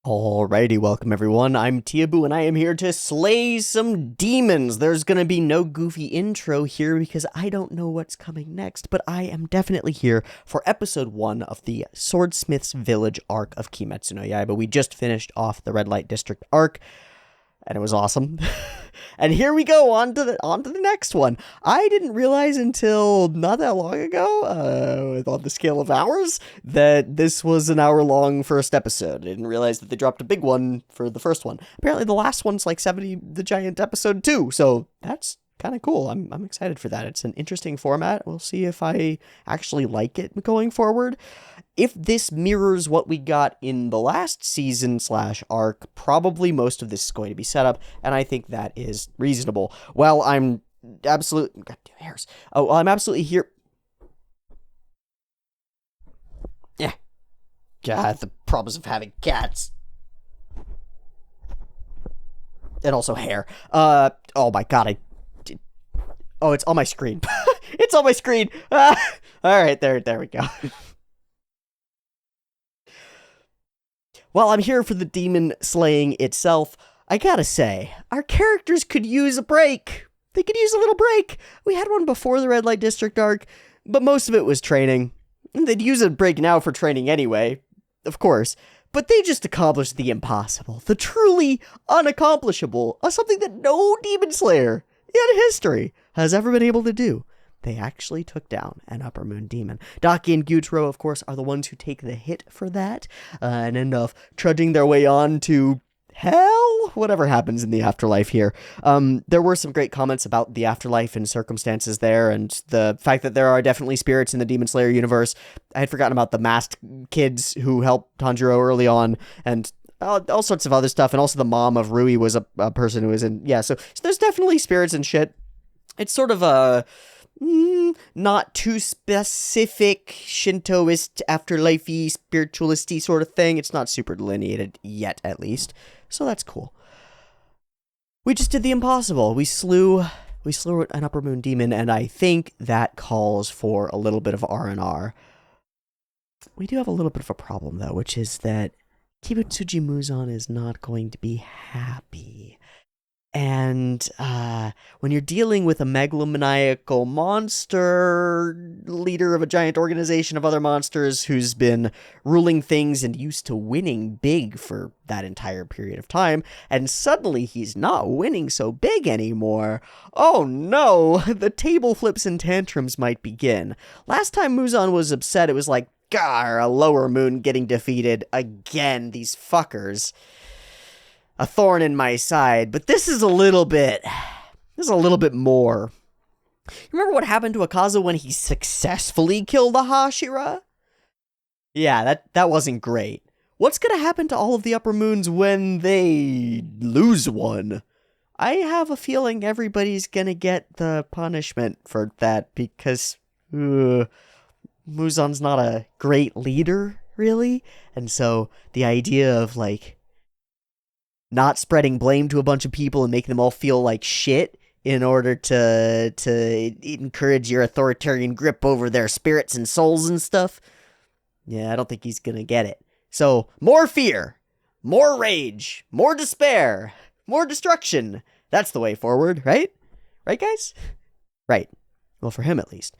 Alrighty, welcome everyone. I'm Teeaboo and I am here to slay some demons. There's gonna be no goofy intro here because I don't know what's coming next, but I am definitely here for episode 1 of the Swordsmith's Village arc of Kimetsu no Yaiba. We just finished off the Red Light District arc, and it was awesome. And here we go on to the next one. I didn't realize until not that long ago, on the scale of hours, that this was an hour-long first episode. I didn't realize that they dropped a big one for the first one. Apparently, the last one's like 70 the Giant episode too, so that's kind of cool. I'm excited for that. It's an interesting format. We'll see if I actually like it going forward. If this mirrors what we got in the last season / arc, probably most of this is going to be set up, and I think that is reasonable. Well, I'm absolutely... Goddamn hairs. Oh, well, I'm absolutely here... Yeah. God, the problems of having cats. And also hair. Oh my god, Oh, it's on my screen. It's on my screen! Alright, there we go. While I'm here for the demon slaying itself, I gotta say, our characters could use a break. They could use a little break. We had one before the Red Light District arc, but most of it was training. They'd use a break now for training anyway, of course, but they just accomplished the impossible, the truly unaccomplishable, something that no demon slayer in history has ever been able to do. They actually took down an Upper Moon demon. Daki and Gyutaro, of course, are the ones who take the hit for that, and end up trudging their way on to hell? Whatever happens in the afterlife here. There were some great comments about the afterlife and circumstances there, and the fact that there are definitely spirits in the Demon Slayer universe. I had forgotten about the masked kids who helped Tanjiro early on, and all sorts of other stuff, and also the mom of Rui was a person who was in... Yeah, so there's definitely spirits and shit. It's sort of a... not too specific Shintoist, afterlife-y, spiritualisty sort of thing. It's not super delineated yet, at least. So that's cool. We just did the impossible. We slew an Upper Moon demon, and I think that calls for a little bit of R&R. We do have a little bit of a problem, though, which is that Kibutsuji Muzan is not going to be happy. And when you're dealing with a megalomaniacal monster, leader of a giant organization of other monsters who's been ruling things and used to winning big for that entire period of time, and suddenly he's not winning so big anymore, oh no, the table flips and tantrums might begin. Last time Muzan was upset, it was like, gar, a lower moon getting defeated again, these fuckers. A thorn in my side, but this is a little bit more. You remember what happened to Akaza when he successfully killed the Hashira? Yeah, that wasn't great. What's gonna happen to all of the Upper Moons when they lose one? I have a feeling everybody's gonna get the punishment for that because Muzan's not a great leader, really, and so the idea of, like, not spreading blame to a bunch of people and making them all feel like shit in order to encourage your authoritarian grip over their spirits and souls and stuff. Yeah, I don't think he's gonna get it. So, more fear, more rage, more despair, more destruction. That's the way forward, right? Right, guys? Right. Well, for him at least.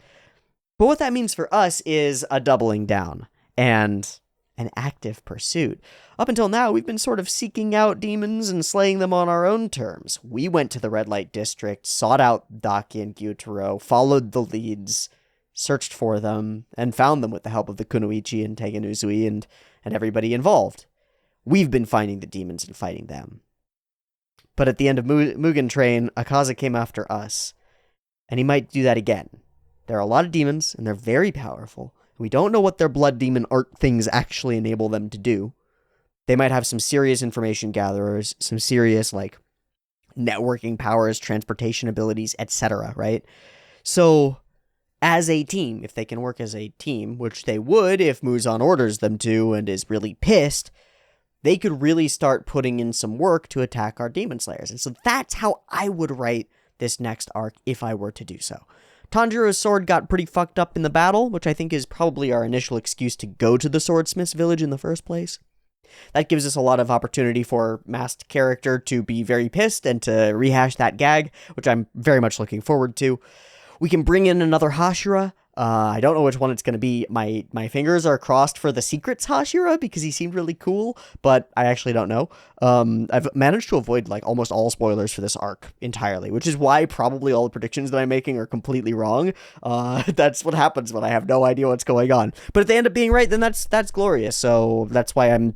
But what that means for us is a doubling down and an active pursuit. Up until now, we've been sort of seeking out demons and slaying them on our own terms. We went to the Red Light District, sought out Daki and Gyutaro, followed the leads, searched for them, and found them with the help of the Kunoichi and Tengen Uzui and everybody involved. We've been finding the demons and fighting them. But at the end of Mugen Train, Akaza came after us, and he might do that again. There are a lot of demons, and they're very powerful. We don't know what their blood demon art things actually enable them to do. They might have some serious information gatherers, some serious, like, networking powers, transportation abilities, etc., right? So, as a team, if they can work as a team, which they would if Muzan orders them to and is really pissed, they could really start putting in some work to attack our demon slayers. And so that's how I would write this next arc if I were to do so. Tanjiro's sword got pretty fucked up in the battle, which I think is probably our initial excuse to go to the Swordsmith's village in the first place. That gives us a lot of opportunity for masked character to be very pissed and to rehash that gag, which I'm very much looking forward to. We can bring in another Hashira. I don't know which one it's going to be. My fingers are crossed for the Secrets Hashira because he seemed really cool, but I actually don't know. I've managed to avoid like almost all spoilers for this arc entirely, which is why probably all the predictions that I'm making are completely wrong. That's what happens when I have no idea what's going on. But if they end up being right, then that's glorious. So that's why I'm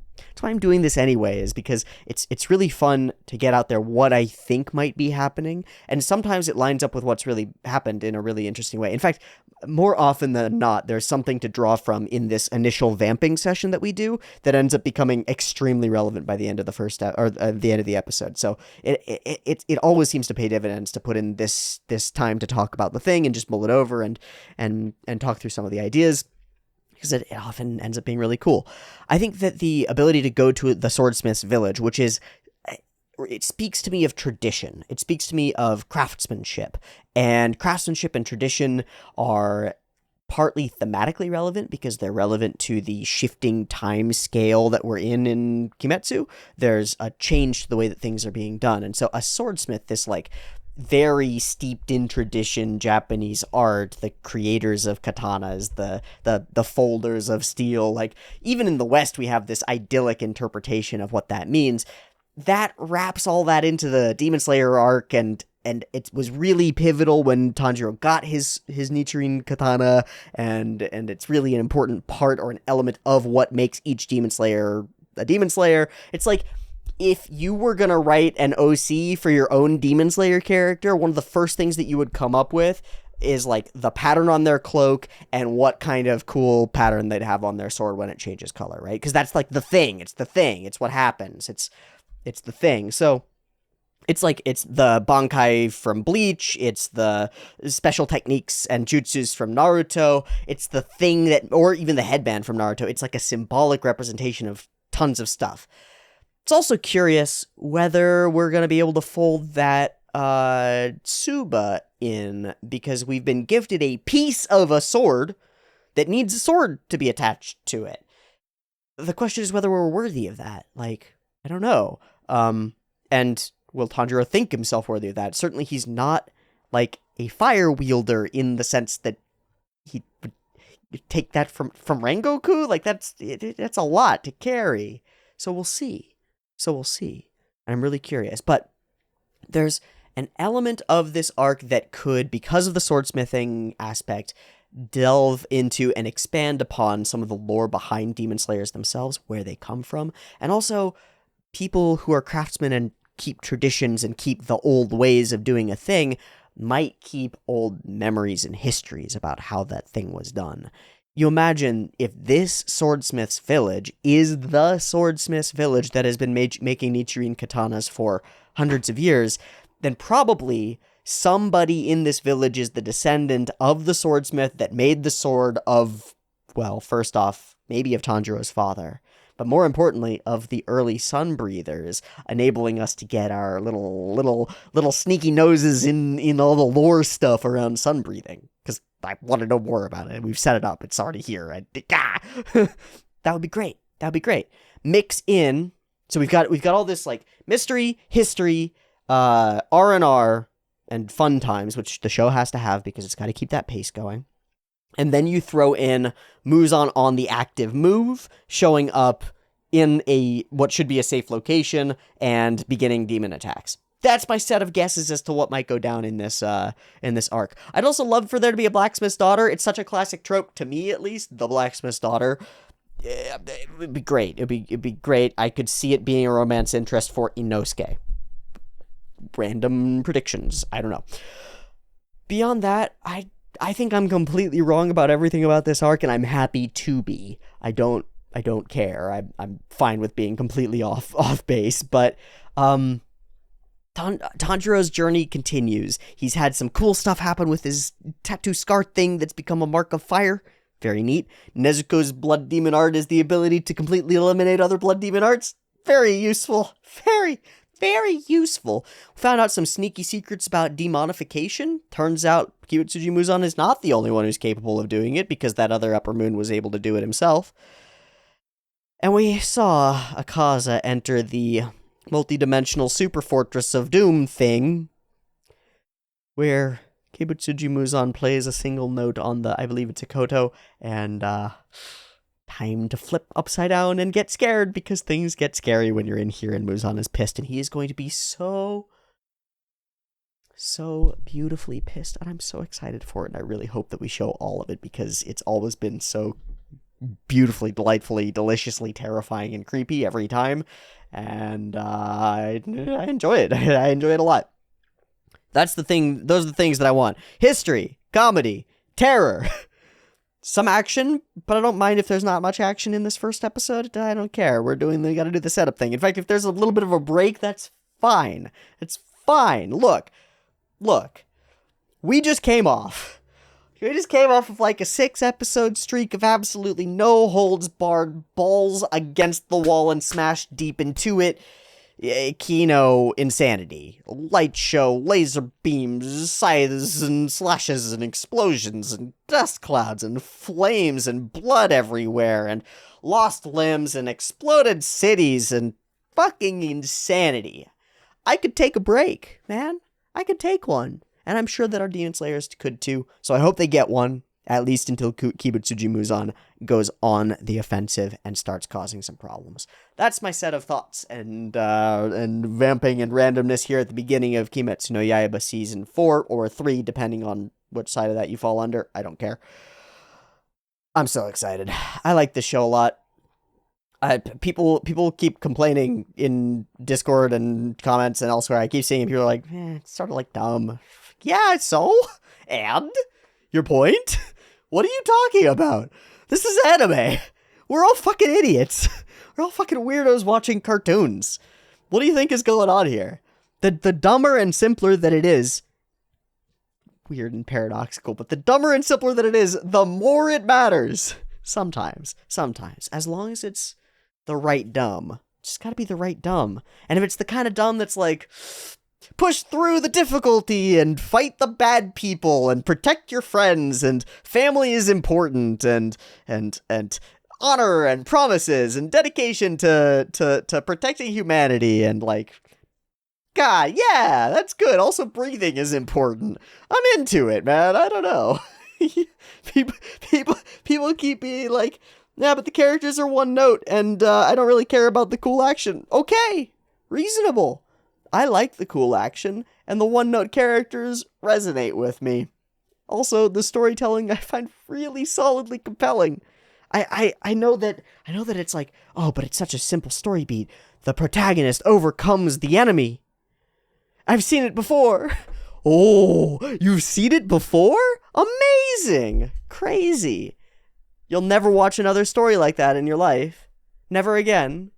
doing this anyway, is because it's really fun to get out there what I think might be happening, and sometimes it lines up with what's really happened in a really interesting way. In fact, more often than not, there's something to draw from in this initial vamping session that we do that ends up becoming extremely relevant by the end of the the end of the episode. So it always seems to pay dividends to put in this time to talk about the thing and just mull it over and talk through some of the ideas, because it often ends up being really cool. I think that the ability to go to the Swordsmith's village, which is, it speaks to me of tradition. It speaks to me of craftsmanship. And craftsmanship and tradition are partly thematically relevant because they're relevant to the shifting time scale that we're in Kimetsu. There's a change to the way that things are being done. And so a swordsmith, this like very steeped in tradition Japanese art, the creators of katanas, the folders of steel, like even in the West we have this idyllic interpretation of what that means. That wraps all that into the Demon Slayer arc, and it was really pivotal when Tanjiro got his Nichirin katana, and it's really an important part or an element of what makes each Demon Slayer a Demon Slayer. It's like, if you were gonna write an OC for your own Demon Slayer character, one of the first things that you would come up with is like the pattern on their cloak and what kind of cool pattern they'd have on their sword when it changes color, right? Because that's like the thing. It's the thing. It's what happens. It's the thing. So it's like, it's the Bankai from Bleach, it's the special techniques and jutsus from Naruto, it's the thing that, or even the headband from Naruto, it's like a symbolic representation of tons of stuff. It's also curious whether we're going to be able to fold that Tsuba in, because we've been gifted a piece of a sword that needs a sword to be attached to it. The question is whether we're worthy of that. Like, I don't know. And will Tanjiro think himself worthy of that? Certainly he's not like a fire wielder in the sense that he would take that from Rengoku. Like that's a lot to carry. So we'll see. I'm really curious. But there's an element of this arc that could, because of the swordsmithing aspect, delve into and expand upon some of the lore behind Demon Slayers themselves, where they come from, and also people who are craftsmen and keep traditions and keep the old ways of doing a thing might keep old memories and histories about how that thing was done. You imagine if this swordsmith's village is the swordsmith's village that has been making Nichirin katanas for hundreds of years, then probably somebody in this village is the descendant of the swordsmith that made the sword of, well, first off, maybe of Tanjiro's father, but more importantly, of the early sun breathers, enabling us to get our little sneaky noses in all the lore stuff around sun breathing. Because I want to know more about it. We've set it up. It's already here. That would be great. Mix in. So we've got all this like mystery, history, R&R, and fun times, which the show has to have because it's got to keep that pace going. And then you throw in Muzan on the active move, showing up in what should be a safe location and beginning demon attacks. That's my set of guesses as to what might go down in this arc. I'd also love for there to be a blacksmith's daughter. It's such a classic trope, to me at least, the blacksmith's daughter. It would be great. It'd be great. I could see it being a romance interest for Inosuke. Random predictions. I don't know. Beyond that, I think I'm completely wrong about everything about this arc, and I'm happy to be. I don't care. I'm fine with being completely off base, but Tanjiro's journey continues. He's had some cool stuff happen with his tattoo scar thing that's become a mark of fire. Very neat. Nezuko's blood demon art is the ability to completely eliminate other blood demon arts. Very useful. Very, very useful. We found out some sneaky secrets about demonification. Turns out Kimetsuji Muzan is not the only one who's capable of doing it, because that other upper moon was able to do it himself. And we saw Akaza enter the multi-dimensional super fortress of doom thing, where Kibutsuji Muzan plays a single note on the, I believe it's a koto, and time to flip upside down and get scared, because things get scary when you're in here and Muzan is pissed, and he is going to be so beautifully pissed, and I'm so excited for it, and I really hope that we show all of it, because it's always been so beautifully, delightfully, deliciously terrifying and creepy every time, and I enjoy it. I enjoy it a lot. That's the thing. Those are the things that I want. History, comedy, terror, some action, but I don't mind if there's not much action in this first episode. I don't care. We gotta do the setup thing. In fact, if there's a little bit of a break, that's fine. It's fine. Look. We just came off of like a 6-episode streak of absolutely no holds barred, balls against the wall and smashed deep into it. Kino insanity. Light show, laser beams, scythes and slashes and explosions and dust clouds and flames and blood everywhere and lost limbs and exploded cities and fucking insanity. I could take a break, man. I could take one. And I'm sure that our Demon Slayers could too. So I hope they get one, at least until Kibutsuji Muzan goes on the offensive and starts causing some problems. That's my set of thoughts and vamping and randomness here at the beginning of Kimetsu no Yaiba Season 4 or 3, depending on which side of that you fall under. I don't care. I'm so excited. I like this show a lot. People keep complaining in Discord and comments and elsewhere. I keep seeing people are like, it's sort of like dumb. Yeah, so? And? Your point? What are you talking about? This is anime. We're all fucking idiots. We're all fucking weirdos watching cartoons. What do you think is going on here? The dumber and simpler that it is, weird and paradoxical, but the dumber and simpler that it is, the more it matters. Sometimes. As long as it's the right dumb. Just gotta be the right dumb. And if it's the kind of dumb that's like, push through the difficulty and fight the bad people and protect your friends and family is important and honor and promises and dedication to protecting humanity and like, God, yeah, that's good. Also, breathing is important. I'm into it, man. I don't know. people keep being like, yeah, but the characters are one note, and I don't really care about the cool action. Okay, reasonable. I like the cool action, and the one-note characters resonate with me. Also, the storytelling I find really solidly compelling. I know that it's like, oh, but it's such a simple story beat. The protagonist overcomes the enemy. I've seen it before. Oh, you've seen it before? Amazing! Crazy. You'll never watch another story like that in your life. Never again.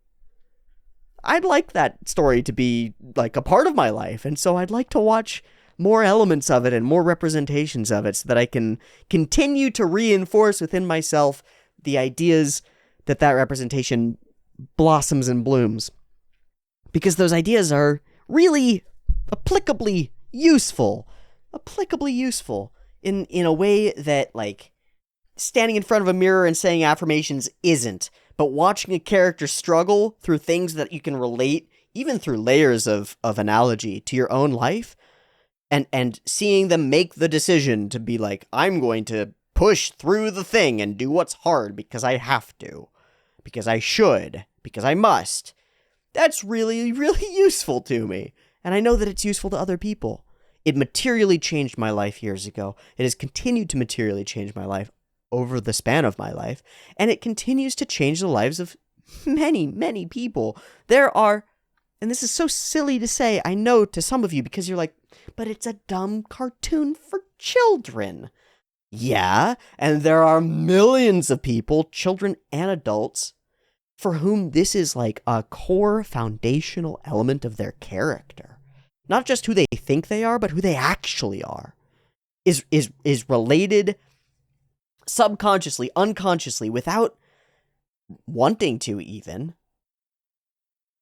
I'd like that story to be, like, a part of my life, and so I'd like to watch more elements of it and more representations of it so that I can continue to reinforce within myself the ideas that representation blossoms and blooms. Because those ideas are really applicably useful in a way that, like, standing in front of a mirror and saying affirmations isn't, but watching a character struggle through things that you can relate, even through layers of analogy to your own life, and seeing them make the decision to be like, I'm going to push through the thing and do what's hard because I have to, because I should, because I must. That's really, really useful to me. And I know that it's useful to other people. It materially changed my life years ago. It has continued to materially change my life over the span of my life, and it continues to change the lives of many, many people. There are, and this is so silly to say, I know to some of you, because you're like, but it's a dumb cartoon for children. Yeah, and there are millions of people, children and adults, for whom this is like a core foundational element of their character. Not just who they think they are, but who they actually are. Is related subconsciously, unconsciously, without wanting to even.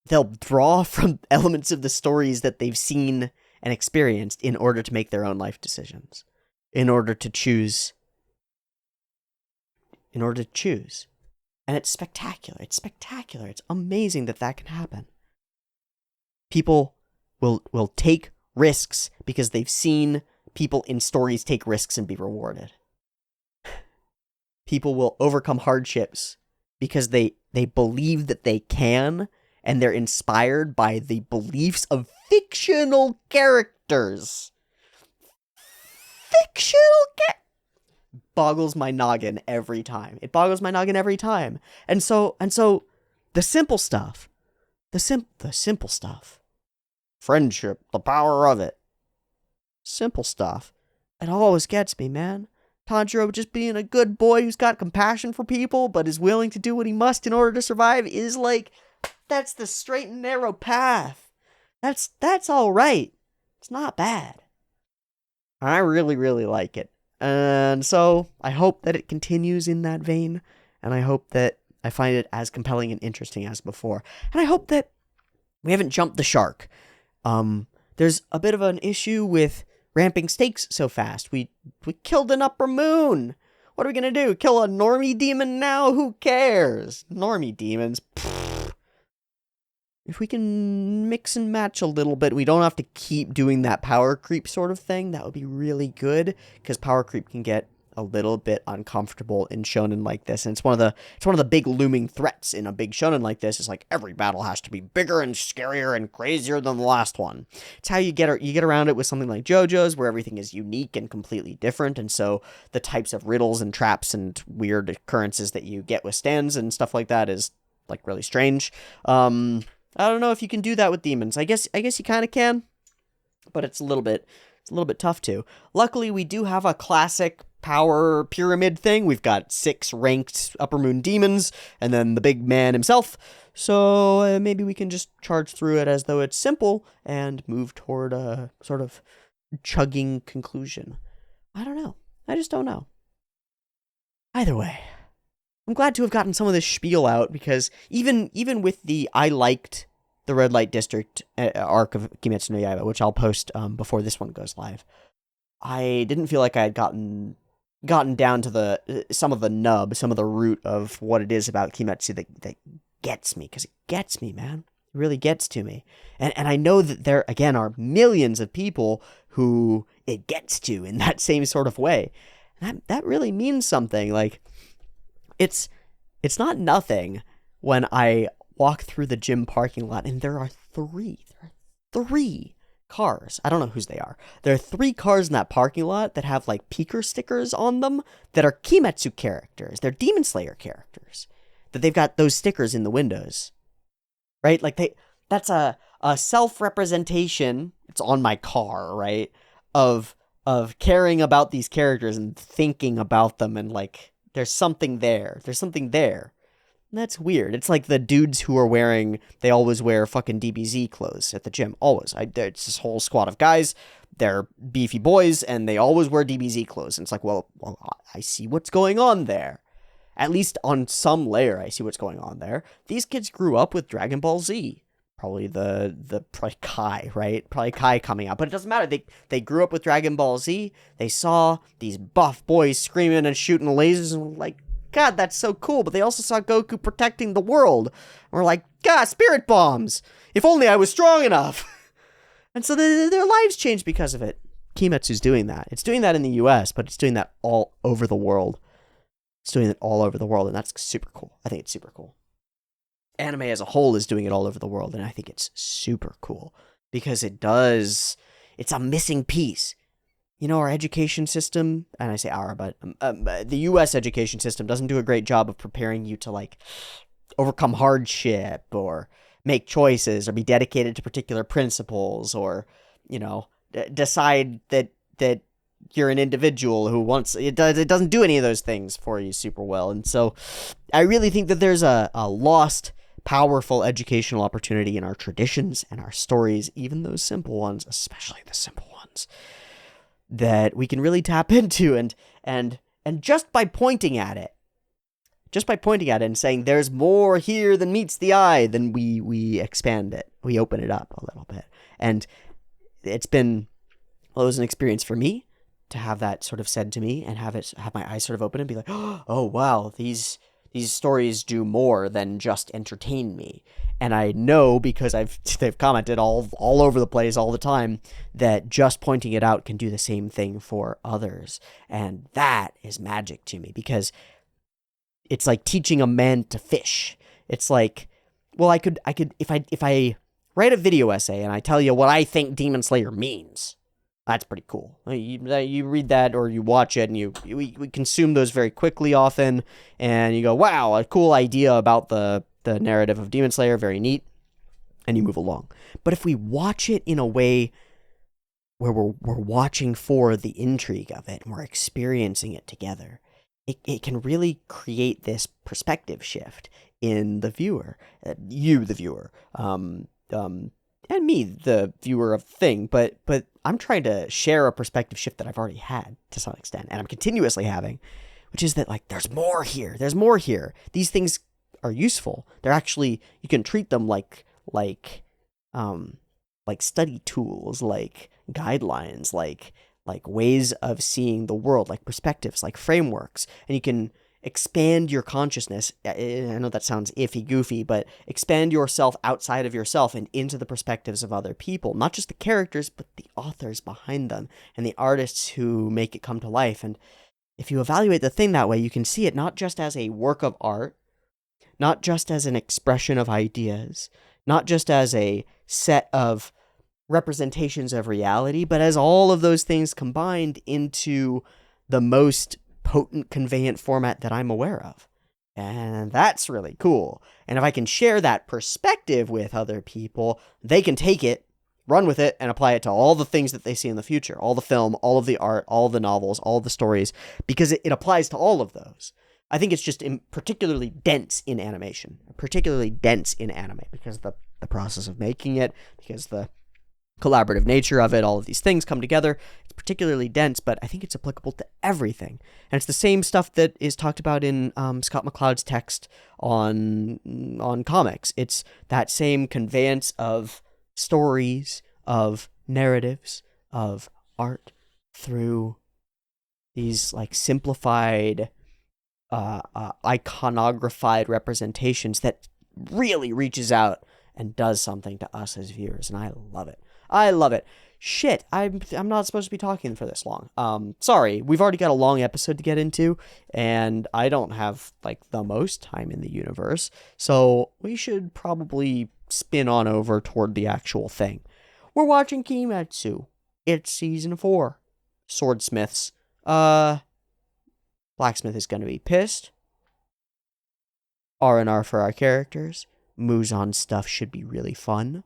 They'll draw from elements of the stories that they've seen and experienced in order to make their own life decisions. In order to choose. And it's spectacular. It's spectacular. It's amazing that that can happen. People will take risks because they've seen people in stories take risks and be rewarded. People will overcome hardships because they believe that they can, and they're inspired by the beliefs of fictional characters. Boggles my noggin every time. It boggles my noggin every time. And so the simple stuff, the simple stuff, friendship, the power of it, simple stuff, it always gets me, man. Tanjiro just being a good boy who's got compassion for people, but is willing to do what he must in order to survive is like, that's the straight and narrow path. That's all right. It's not bad. I really, really like it. And so I hope that it continues in that vein, and I hope that I find it as compelling and interesting as before. And I hope that we haven't jumped the shark. There's a bit of an issue with ramping stakes so fast. We killed an upper moon. What are we gonna do? Kill a normie demon now? Who cares? Normie demons. Pfft. If we can mix and match a little bit, we don't have to keep doing that power creep sort of thing. That would be really good, because power creep can get a little bit uncomfortable in shonen like this, and it's one of the big looming threats in a big shonen like this. Is like every battle has to be bigger and scarier and crazier than the last one. It's how you get around it with something like JoJo's, where everything is unique and completely different, and so the types of riddles and traps and weird occurrences that you get with stands and stuff like that is like really strange. I don't know if you can do that with demons. I guess you kind of can, but it's a little bit tough to. Luckily, we do have a classic power pyramid thing. We've got 6 ranked upper moon demons, and then the big man himself. So maybe we can just charge through it as though it's simple and move toward a sort of chugging conclusion. I don't know. I just don't know. Either way, I'm glad to have gotten some of this spiel out, because even with the I liked the Red Light District arc of Kimetsu no Yaiba, which I'll post before this one goes live, I didn't feel like I had gotten down to some of the root of what it is about Kimetsu that gets me, because it gets me, man. It really gets to me. And I know that there, again, are millions of people who it gets to in that same sort of way. And that really means something. Like, it's not nothing when I walk through the gym parking lot and there are three cars. I don't know whose they are. There are 3 cars in that parking lot that have like peeker stickers on them that are Kimetsu characters. They're Demon Slayer characters. That they've got those stickers in the windows. Right? Like that's a self-representation. It's on my car, right? Of caring about these characters and thinking about them, and like there's something there. And that's weird. It's like the dudes who are they always wear fucking DBZ clothes at the gym. Always. It's this whole squad of guys. They're beefy boys, and they always wear DBZ clothes. And it's like, well, I see what's going on there. At least on some layer, I see what's going on there. These kids grew up with Dragon Ball Z. Probably probably Kai, right? Probably Kai coming out. But it doesn't matter. They grew up with Dragon Ball Z. They saw these buff boys screaming and shooting lasers, and were like, God, that's so cool. But they also saw Goku protecting the world. And we're like, God, spirit bombs. If only I was strong enough. And so their lives changed because of it. Kimetsu's doing that. It's doing that in the US, but it's doing that all over the world. And that's super cool. I think it's super cool. Anime as a whole is doing it all over the world, and I think it's super cool, because it's a missing piece. You know, our education system, and I say our, but the US education system doesn't do a great job of preparing you to like overcome hardship or make choices or be dedicated to particular principles, or, you know, decide that you're an individual who wants it doesn't do any of those things for you super well. And so I really think that there's a lost powerful educational opportunity in our traditions and our stories, even those simple ones, especially the simple ones, that we can really tap into, and just by pointing at it and saying there's more here than meets the eye, then we expand it, we open it up a little bit. And it was an experience for me to have that sort of said to me, and have my eyes sort of open and be like, oh wow, these These stories do more than just entertain me. And I know, because they've commented all over the place all the time, that just pointing it out can do the same thing for others. And that is magic to me, because it's like teaching a man to fish. It's like, well, I could if I write a video essay and I tell you what I think Demon Slayer means, that's pretty cool. You read that or you watch it, and we consume those very quickly often, and you go, wow, a cool idea about the narrative of Demon Slayer, very neat, and you move along. But if we watch it in a way where we're watching for the intrigue of it, and we're experiencing it together, it can really create this perspective shift in the viewer, you, the viewer, and me, the viewer of the thing, but I'm trying to share a perspective shift that I've already had to some extent, and I'm continuously having, which is that, like, there's more here. These things are useful. They're actually, you can treat them like study tools, like guidelines, like ways of seeing the world, like perspectives, like frameworks, and you can expand your consciousness. I know that sounds iffy, goofy, but expand yourself outside of yourself and into the perspectives of other people, not just the characters, but the authors behind them and the artists who make it come to life. And if you evaluate the thing that way, you can see it not just as a work of art, not just as an expression of ideas, not just as a set of representations of reality, but as all of those things combined into the most potent conveyant format that I'm aware of. And that's really cool. And if I can share that perspective with other people, they can take it, run with it, and apply it to all the things that they see in the future. All the film, all of the art, all of the novels, all of the stories, because it applies to all of those. I think it's just particularly dense in animation, particularly dense in anime, because the process of making it, because the collaborative nature of it, all of these things come together. It's particularly dense, but I think it's applicable to everything. And it's the same stuff that is talked about in Scott McCloud's text on comics. It's that same conveyance of stories, of narratives, of art through these like simplified, iconographied representations that really reaches out and does something to us as viewers, and I love it. I love it. Shit, I'm not supposed to be talking for this long. Sorry, we've already got a long episode to get into, and I don't have, like, the most time in the universe, so we should probably spin on over toward the actual thing. We're watching Kimetsu. It's season 4. Swordsmiths. Blacksmith is gonna be pissed. R&R for our characters. Muzan stuff should be really fun.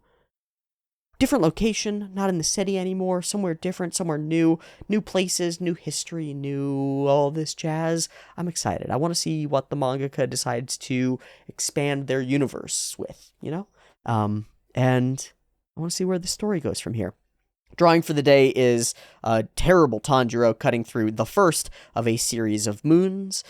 Different location, not in the city anymore, somewhere different, somewhere new places, new history, new all this jazz. I'm excited. I want to see what the mangaka decides to expand their universe with, you know? And I want to see where the story goes from here. Drawing for the day is a terrible Tanjiro cutting through the first of a series of moons.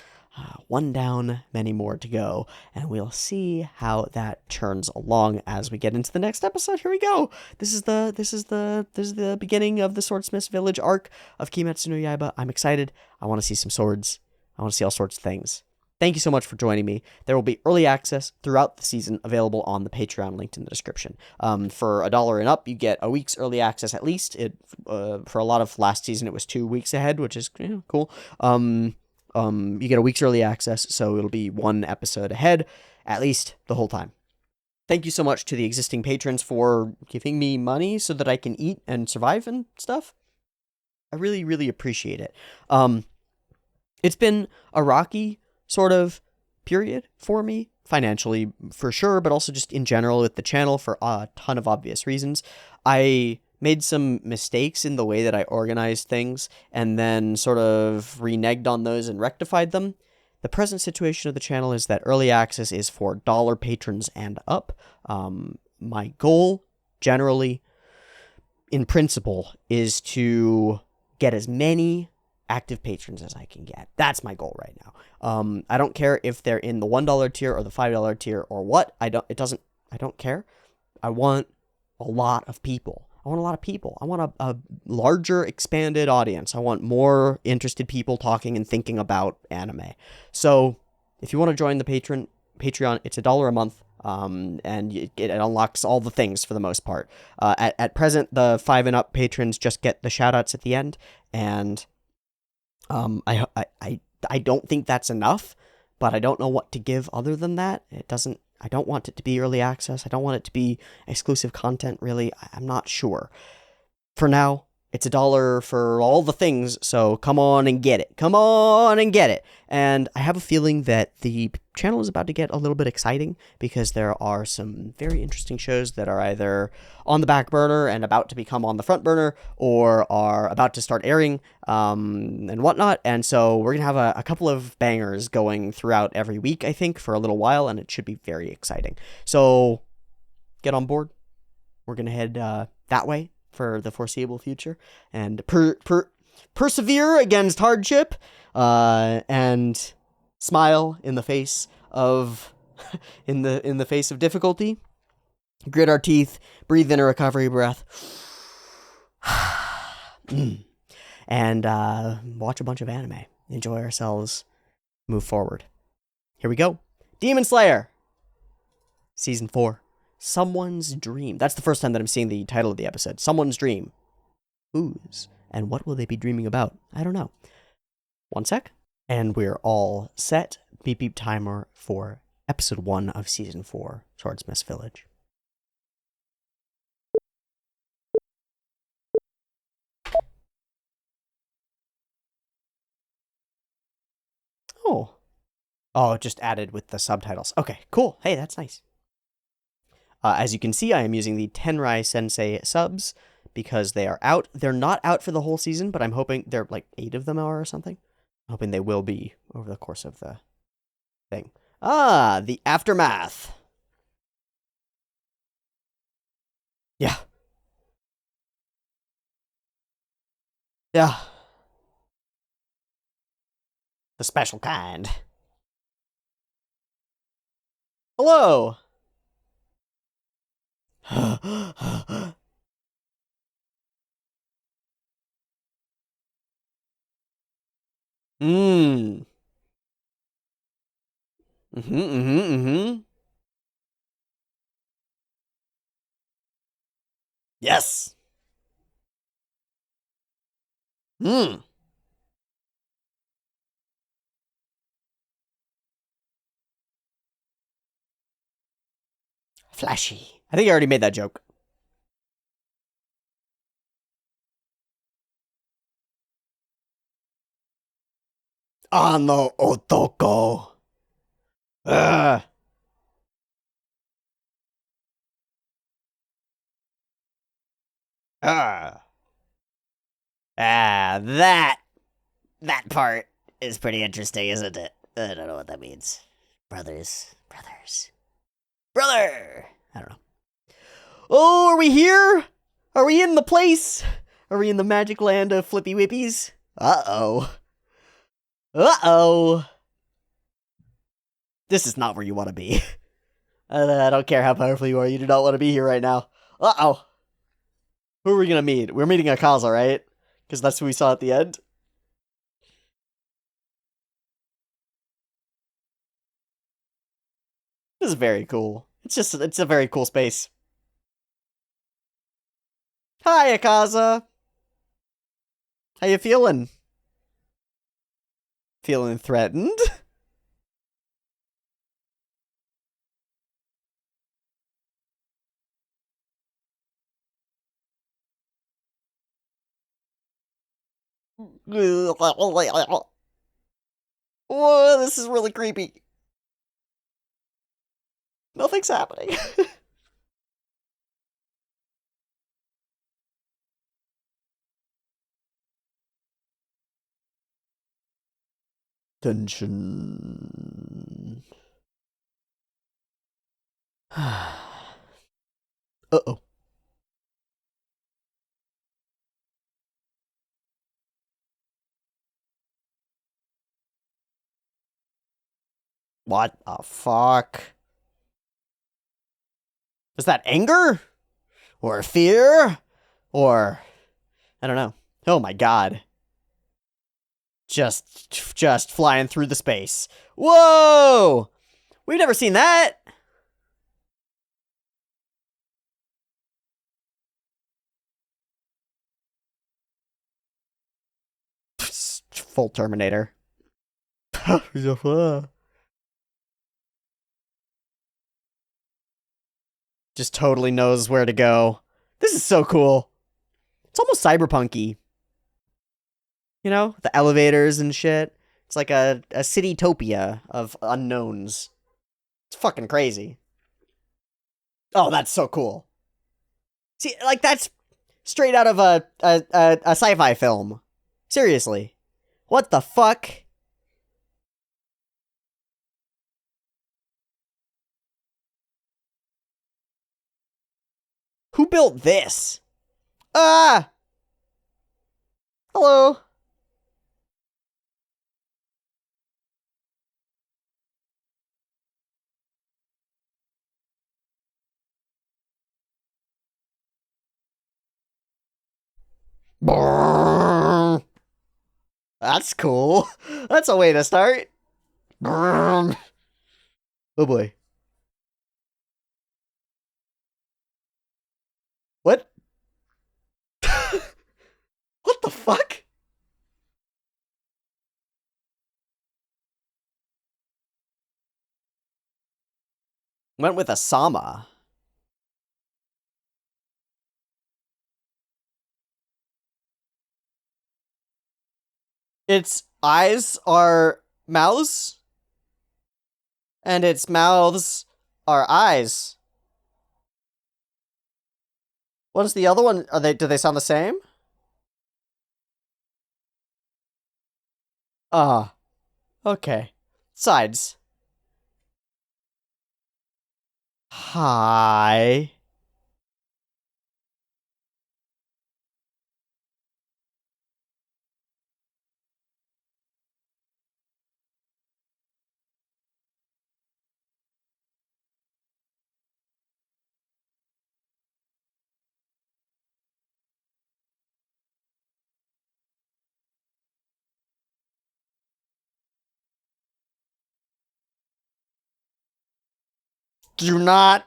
One down, many more to go, and we'll see how that turns along as we get into the next episode. Here we go. This is the beginning of the Swordsmith's Village arc of Kimetsu no Yaiba. I'm excited. I want to see some swords. I want to see all sorts of things. Thank you so much for joining me. There will be early access throughout the season available on the Patreon linked in the description. For $1 and up, you get a week's early access at least. For a lot of last season, it was 2 weeks ahead, which is cool. You get a week's early access, so it'll be 1 episode ahead, at least the whole time. Thank you so much to the existing patrons for giving me money so that I can eat and survive and stuff. I really, really appreciate it. It's been a rocky sort of period for me, financially for sure, but also just in general with the channel for a ton of obvious reasons. I made some mistakes in the way that I organized things, and then sort of reneged on those and rectified them. The present situation of the channel is that early access is for $1 patrons and up. My goal, generally, in principle, is to get as many active patrons as I can get. That's my goal right now. I don't care if they're in the $1 tier or the $5 tier or what. I don't care. I want a lot of people. I want a larger, expanded audience. I want more interested people talking and thinking about anime. So if you want to join the Patreon, it's $1 a month. And it unlocks all the things for the most part. At present, the 5 and up patrons just get the shout outs at the end, and I don't think that's enough, but I don't know what to give other than that. I don't want it to be early access. I don't want it to be exclusive content, really. I'm not sure. For now, it's $1 for all the things, so come on and get it. Come on and get it. And I have a feeling that the channel is about to get a little bit exciting, because there are some very interesting shows that are either on the back burner and about to become on the front burner, or are about to start airing, and whatnot. And so we're going to have a couple of bangers going throughout every week, I think, for a little while, and it should be very exciting. So get on board. We're going to head that way for the foreseeable future, and persevere against hardship, and smile in the face of in the face of difficulty. Grit our teeth, breathe in a recovery breath, and watch a bunch of anime, enjoy ourselves, move forward. Here we go. Demon Slayer Season 4. Someone's Dream. That's the first time that I'm seeing the title of the episode. Someone's Dream. Whose? And what will they be dreaming about? I don't know. One sec. And we're all set. Beep beep timer for episode 1 of season 4, Swordsmith's Village. Oh, just added with the subtitles. Okay, cool. Hey, that's nice. As you can see, I am using the Tenrai Sensei subs because they are out. They're not out for the whole season, but I'm hoping they're like 8 of them are or something. I'm hoping they will be over the course of the thing. The Aftermath. Yeah. Yeah. The special kind. Hello. Mm. Yes. Hmm. Flashy. I think I already made that joke. Ano otoko. Ugh. Ah. That part is pretty interesting, isn't it? I don't know what that means. Brothers. Brother! I don't know. Oh, are we here? Are we in the place? Are we in the magic land of flippy whippies? Uh-oh. Uh-oh. This is not where you want to be. I don't care how powerful you are, you do not want to be here right now. Uh-oh. Who are we gonna meet? We're meeting Akaza, right? Because that's who we saw at the end. This is very cool. It's a very cool space. Hi, Akaza. How you feeling? Feeling threatened? Whoa, this is really creepy. Nothing's happening. Tension. Uh-oh. What the fuck? Was that anger? Or fear? Or... I don't know. Oh my god. Just flying through the space. Whoa! We've never seen that. Full Terminator. Just totally knows where to go. This is so cool. It's almost cyberpunky. You know, the elevators and shit. It's like a citytopia of unknowns. It's fucking crazy. Oh, that's so cool. See, like, that's straight out of a sci-fi film. Seriously. What the fuck? Who built this? Ah! Hello. Brrr. That's cool. That's a way to start. Brrr. Oh boy. What? What the fuck? Went with a Sama. Its eyes are mouths, and its mouths are eyes. What is the other one? Do they sound the same? Ah, okay. Sides. Hi. Do not.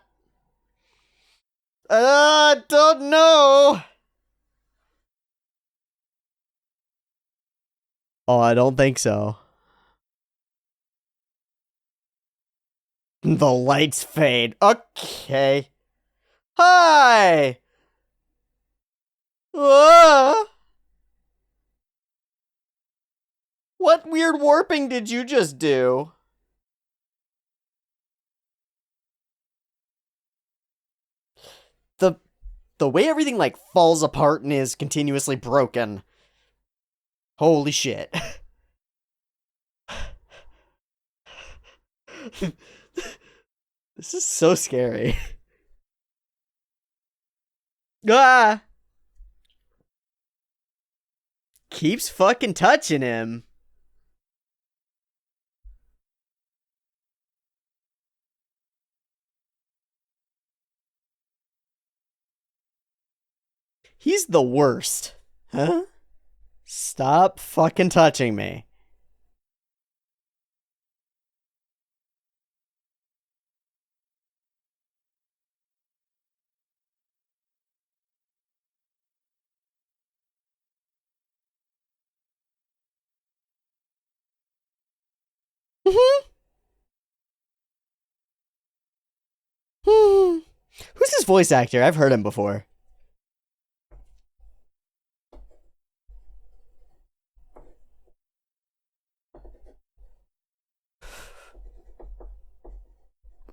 Don't know. Oh, I don't think so. The lights fade. Okay. Hi! What weird warping did you just do? The the way everything like falls apart and is continuously broken. Holy shit. This is so scary. Ah! Keeps fucking touching him. He's the worst. Huh? Stop fucking touching me. Who's this voice actor? I've heard him before.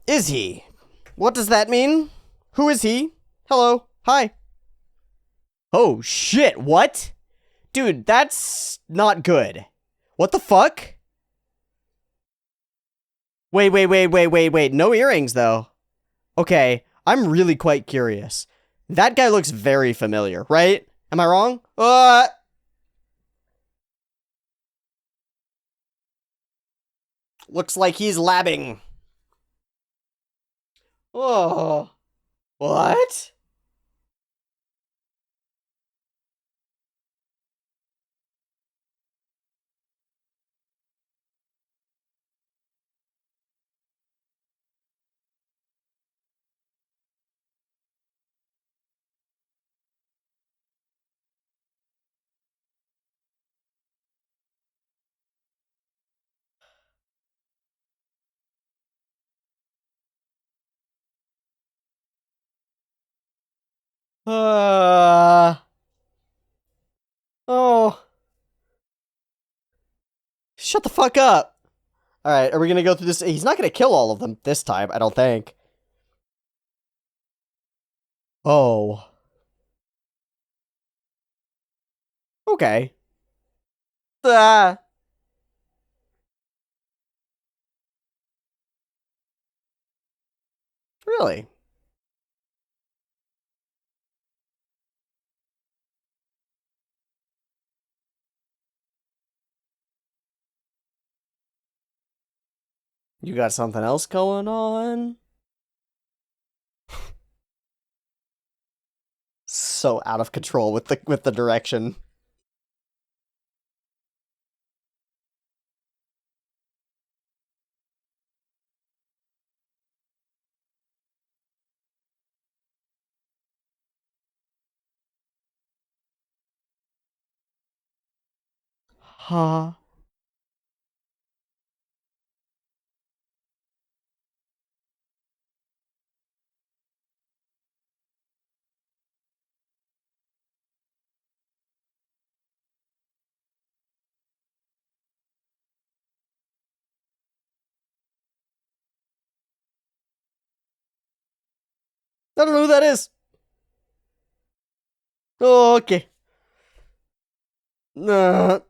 Is he? What does that mean? Who is he? Hello. Hi. Oh shit, what? Dude, that's not good. What the fuck? Wait. No earrings, though. Okay, I'm really quite curious. That guy looks very familiar, right? Am I wrong? Looks like he's labbing. Oh. What? Oh. Shut the fuck up. Alright, are we gonna go through this? He's not gonna kill all of them this time, I don't think. Oh. Okay. Ah. Really? You got something else going on? So out of control with the direction. Huh. I don't know who that is. Oh, okay. I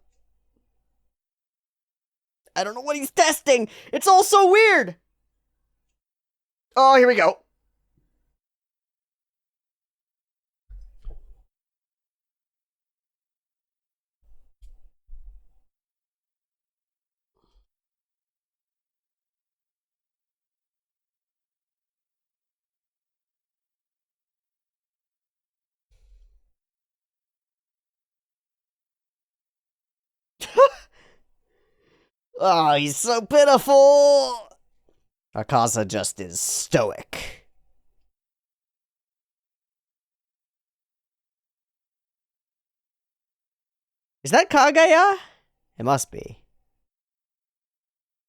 don't know what he's testing. It's all so weird. Oh, here we go. Oh, he's so pitiful. Akaza just is stoic. Is that Kagaya? It must be.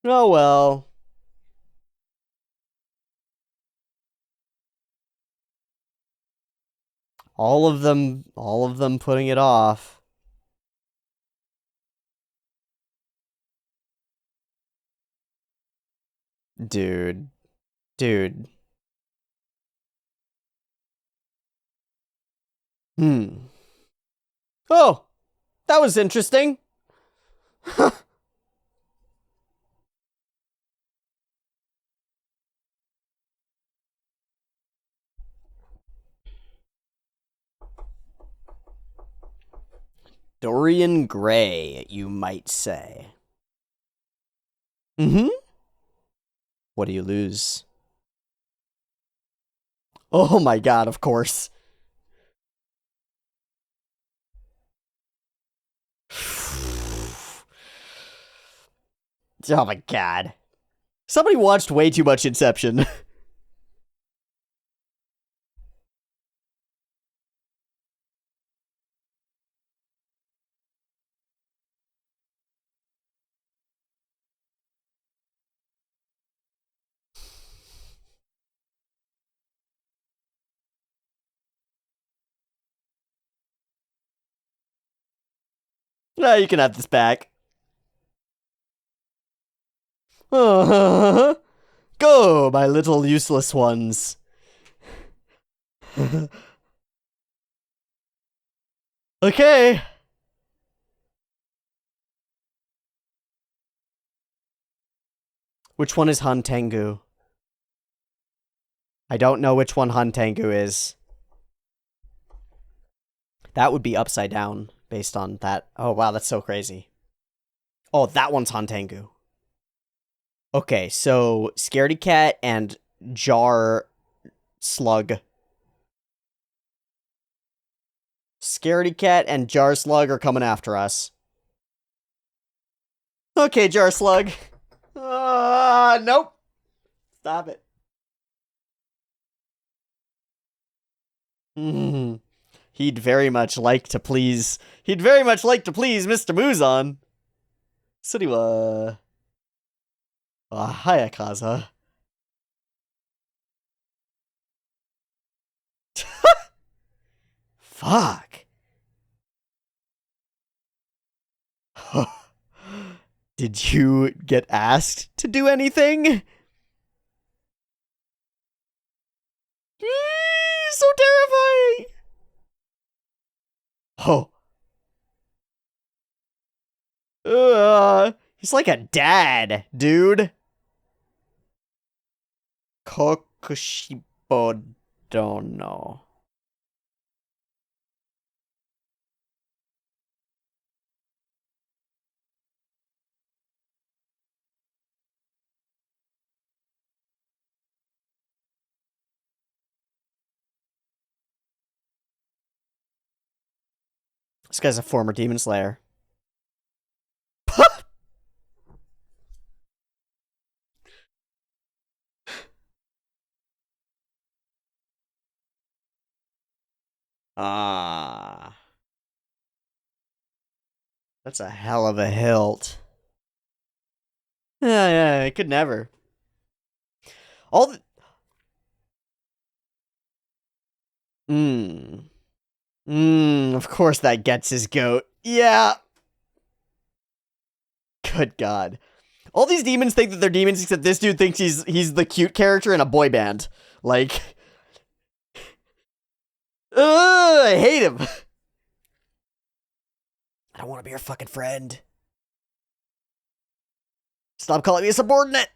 Oh well. All of them putting it off. Dude. Dude. Oh, that was interesting. Dorian Gray, you might say. Mm-hmm. What do you lose? Oh my god, of course. Oh my god. Somebody watched way too much Inception. Ah, you can have this back. Go, my little useless ones. Okay. Which one is Hantengu? I don't know which one Hantengu is. That would be upside down based on that. Oh, wow, that's so crazy. Oh, that one's Hantengu. Okay, so Scaredy Cat and Jar Slug. Scaredy Cat and Jar Slug are coming after us. Okay, Jar Slug. Nope. Stop it. He'd very much like to please. He'd very much like to please Mr. Muzan. Suriwa. Hayakaza. Fuck. Did you get asked to do anything? So terrifying. Oh. He's like a dad, dude. Kokushibodono. This guy's a former demon slayer. Ah. That's a hell of a hilt. Yeah, it could never. All the... of course that gets his goat. Yeah. Good God. All these demons think that they're demons, except this dude thinks he's the cute character in a boy band. Like... I hate him. I don't want to be your fucking friend. Stop calling me a subordinate.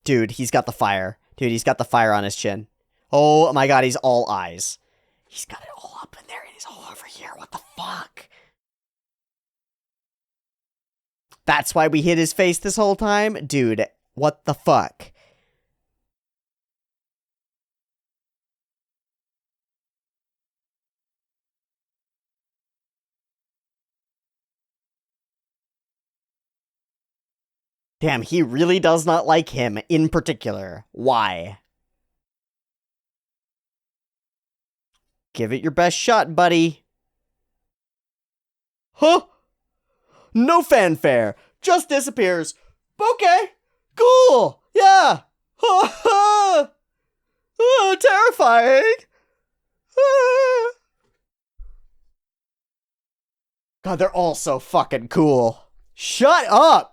Dude, he's got the fire. Dude, he's got the fire on his chin. Oh my God, he's all eyes. He's got it all up in there and he's all over here. What the fuck? That's why we hit his face this whole time? Dude, what the fuck? Damn, he really does not like him in particular. Why? Give it your best shot, buddy. Huh? No fanfare. Just disappears. Okay. Cool. Yeah. Oh, terrifying. God, they're all so fucking cool. Shut up.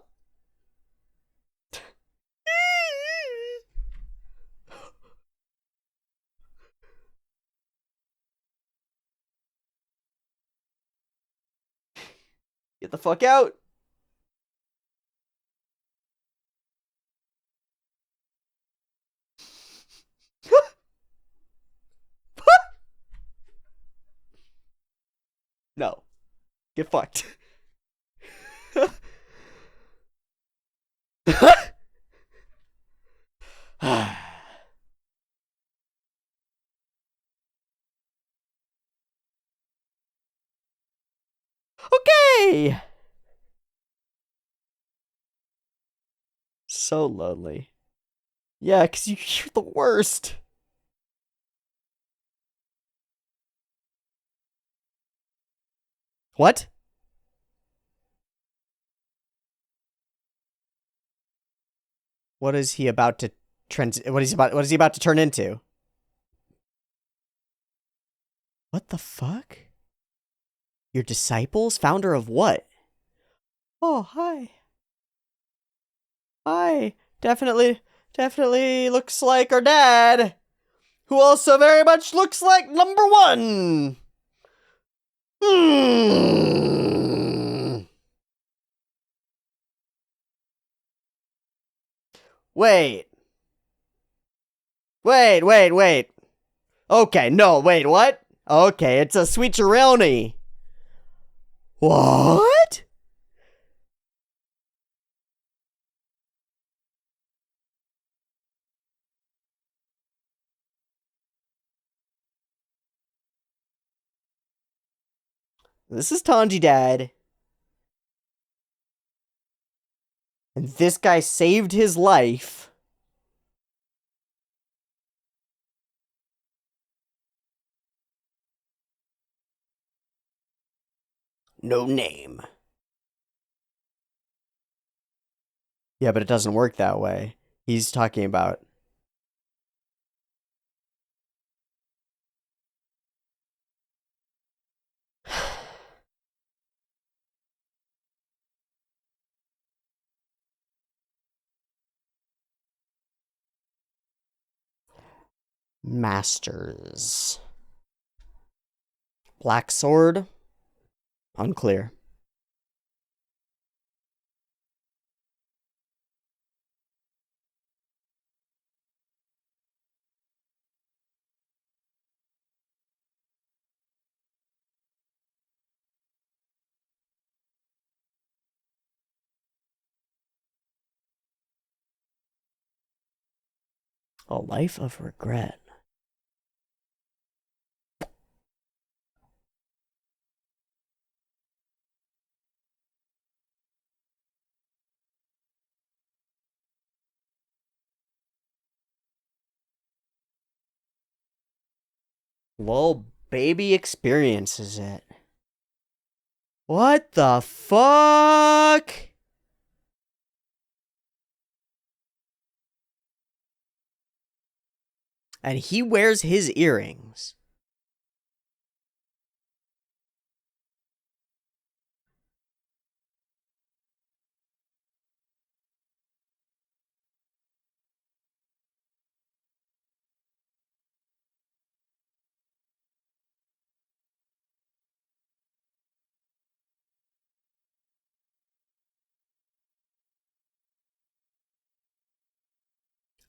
Get the fuck out. No. Get fucked. Okay. So lonely. Yeah, because you're the worst. What? What is he about to what is he about to turn into? What the fuck? Your disciples? Founder of what? Oh, hi. Hi. Definitely looks like our dad. Who also very much looks like number one. Wait. Wait. Okay, no, wait, what? Okay, it's a sweet Chironi. What? This is Tanji Dad. And this guy saved his life. No name. Yeah, but it doesn't work that way. He's talking about... Masters. Black sword. Unclear. A life of regret. Well, baby experiences it. What the fuck? And he wears his earrings.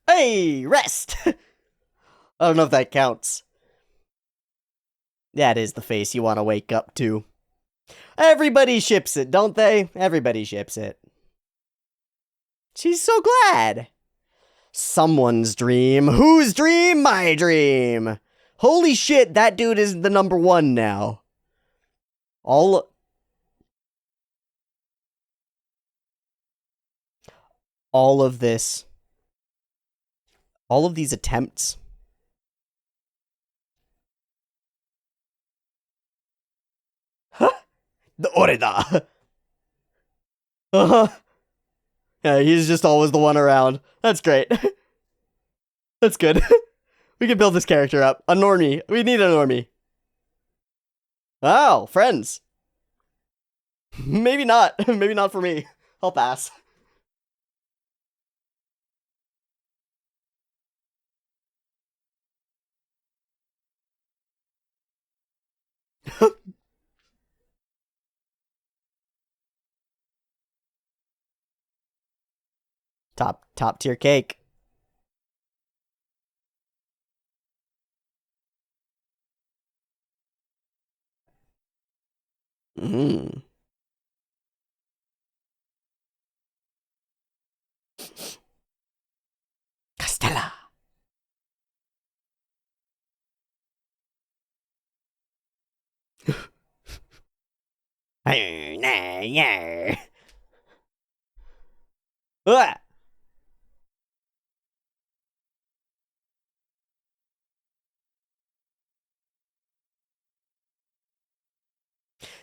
Hey, rest! I don't know if that counts. That is the face you want to wake up to. Everybody ships it, don't they? Everybody ships it. She's so glad. Someone's dream. Whose dream? My dream. Holy shit, that dude is the #1 now. All of this. All of these attempts. Huh? The Oreda. Uh-huh. Yeah, he's just always the one around. That's great. That's good. We can build this character up. A normie. We need a normie. Oh, friends. Maybe not. Maybe not for me. I'll pass. Top tier cake. Mm. Castella. Ah!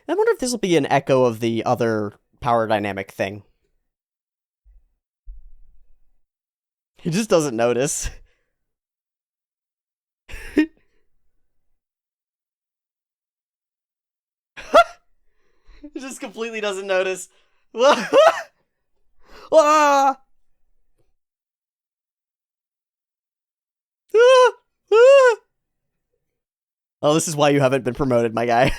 I wonder if this will be an echo of the other power dynamic thing. He just doesn't notice. He just completely doesn't notice. Ah! Oh, this is why you haven't been promoted, my guy.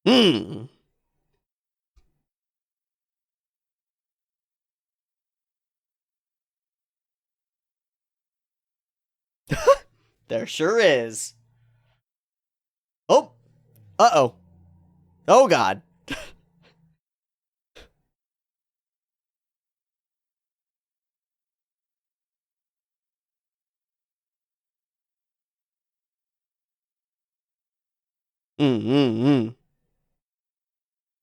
Hmm. There sure is. Oh. Uh-oh. Oh, God. Mm-mm-mm.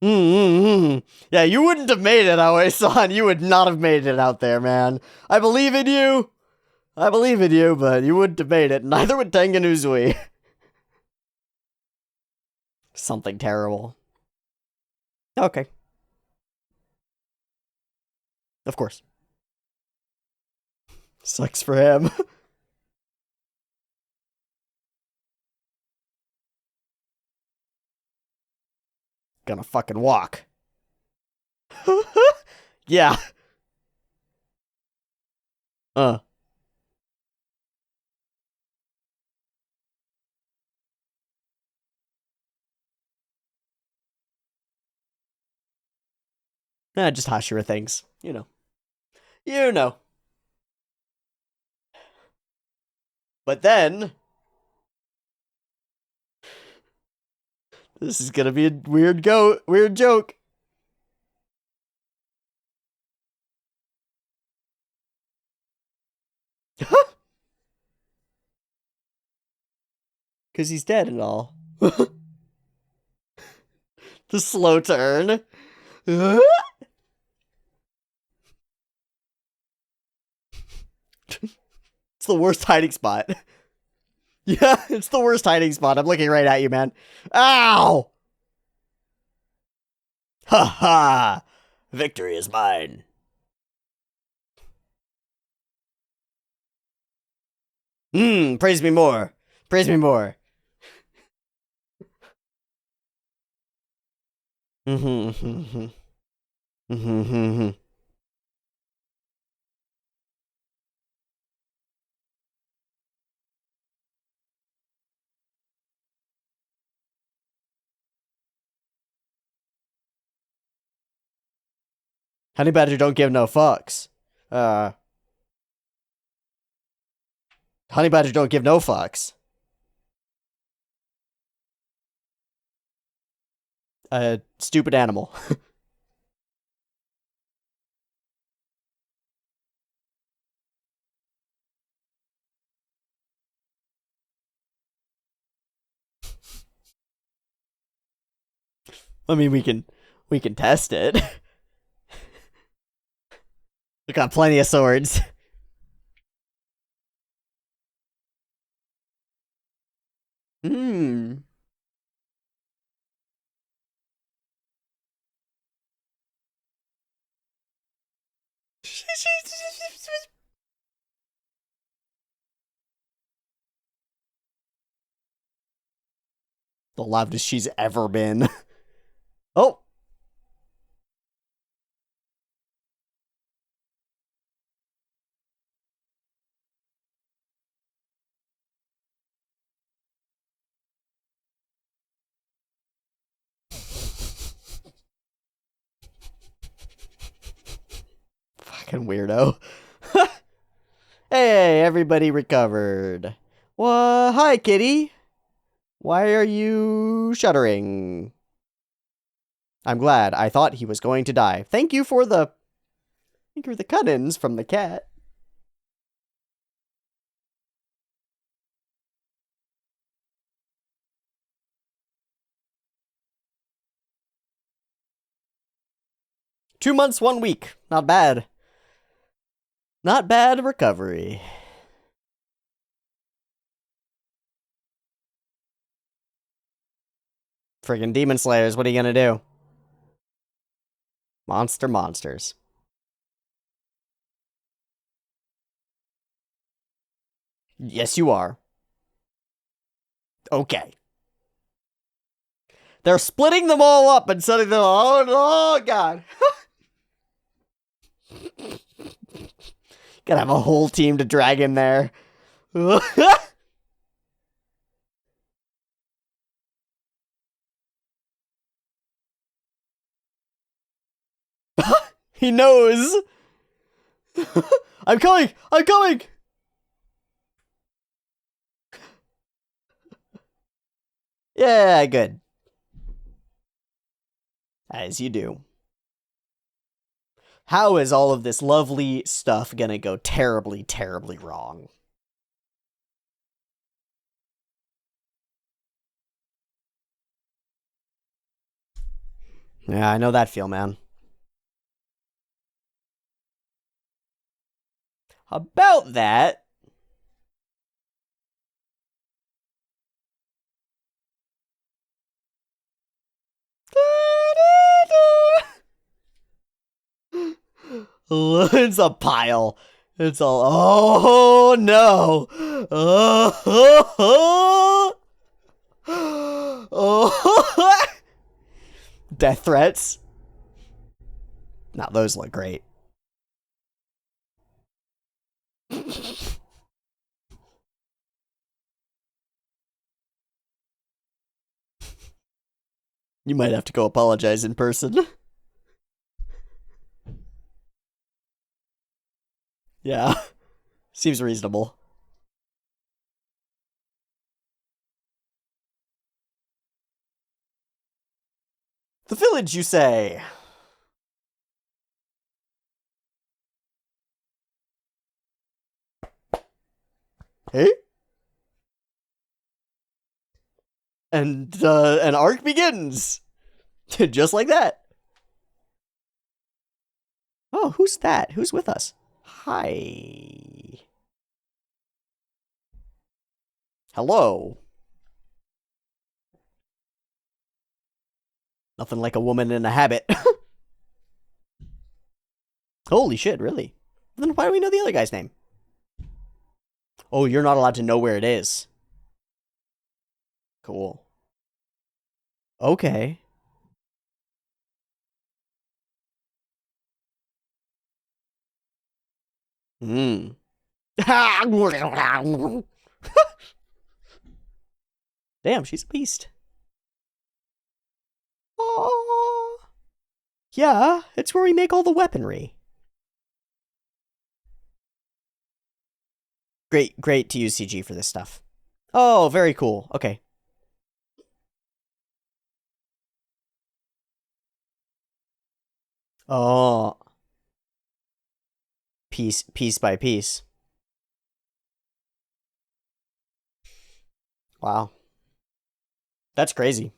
Mm-mm-mm. Yeah, you wouldn't have made it, Aoi-san. You would not have made it out there, man. I believe in you. I believe in you, but you wouldn't have made it. Neither would Tengen Uzui. Something terrible. Okay. Of course. Sucks for him. Gonna fucking walk. Yeah. Nah, just Hashira things. You know. You know. But then this is gonna be a weird joke. Cause he's dead and all. The slow turn. It's the worst hiding spot. Yeah, it's the worst hiding spot. I'm looking right at you, man. Ow! Ha ha! Victory is mine. Praise me more. Praise me more. Honey Badger don't give no fucks. Honey Badger don't give no fucks. Stupid animal. I mean, we can test it. We got plenty of swords. The loudest she's ever been. Oh. Fucking weirdo. Hey, everybody recovered. Well, hi, kitty. Why are you shuddering? I'm glad. I thought he was going to die. Thank you for the cut-ins from the cat. Two months, 1 week. Not bad. Not bad recovery. Friggin' Demon Slayers, what are you gonna do? Monsters. Yes, you are. Okay. They're splitting them all up and setting them. Oh God. Gotta have a whole team to drag in there. He knows. I'm coming. Yeah, good. As you do. How is all of this lovely stuff gonna go terribly, terribly wrong? Yeah, I know that feel, man. About that... It's a pile. It's all, oh no. Oh, oh. Death threats. Now those look great. You might have to go apologize in person. Yeah. Seems reasonable. The village, you say? Hey? And an arc begins. Just like that. Oh, who's that? Who's with us? Hi. Hello. Nothing like a woman in a habit. Holy shit, really? Then why do we know the other guy's name? Oh, you're not allowed to know where it is. Cool. Okay. Hmm. Damn, she's a beast. Oh. Yeah, it's where we make all the weaponry. Great to use CG for this stuff. Oh, very cool. Okay. Oh. Piece by piece. Wow. That's crazy.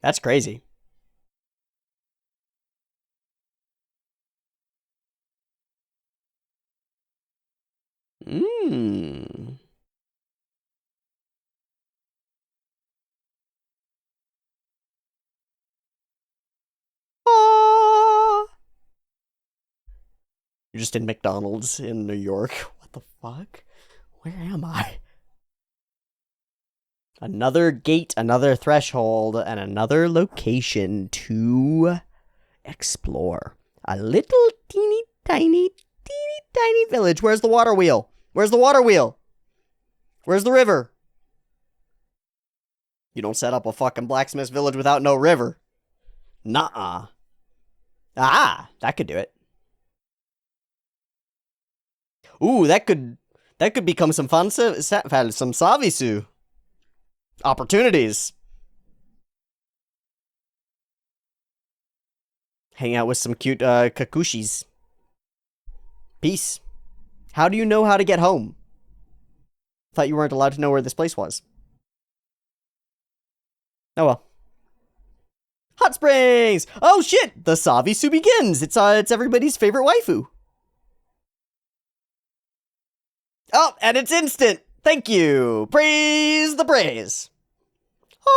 That's crazy. Mmm. Oh. You're just in McDonald's in New York. What the fuck? Where am I? Another gate, another threshold, and another location to explore. A little teeny tiny village. Where's the water wheel? Where's the water wheel? Where's the river? You don't set up a fucking blacksmith's village without no river. Nuh-uh. Ah, that could do it. Ooh, that could become some fun, some Savisu opportunities. Hang out with some cute kakushis. Peace. How do you know how to get home? Thought you weren't allowed to know where this place was. Oh well. Hot springs! Oh shit! The Savisu begins! It's everybody's favorite waifu. Oh, and it's instant! Thank you! Praise the praise! Ah.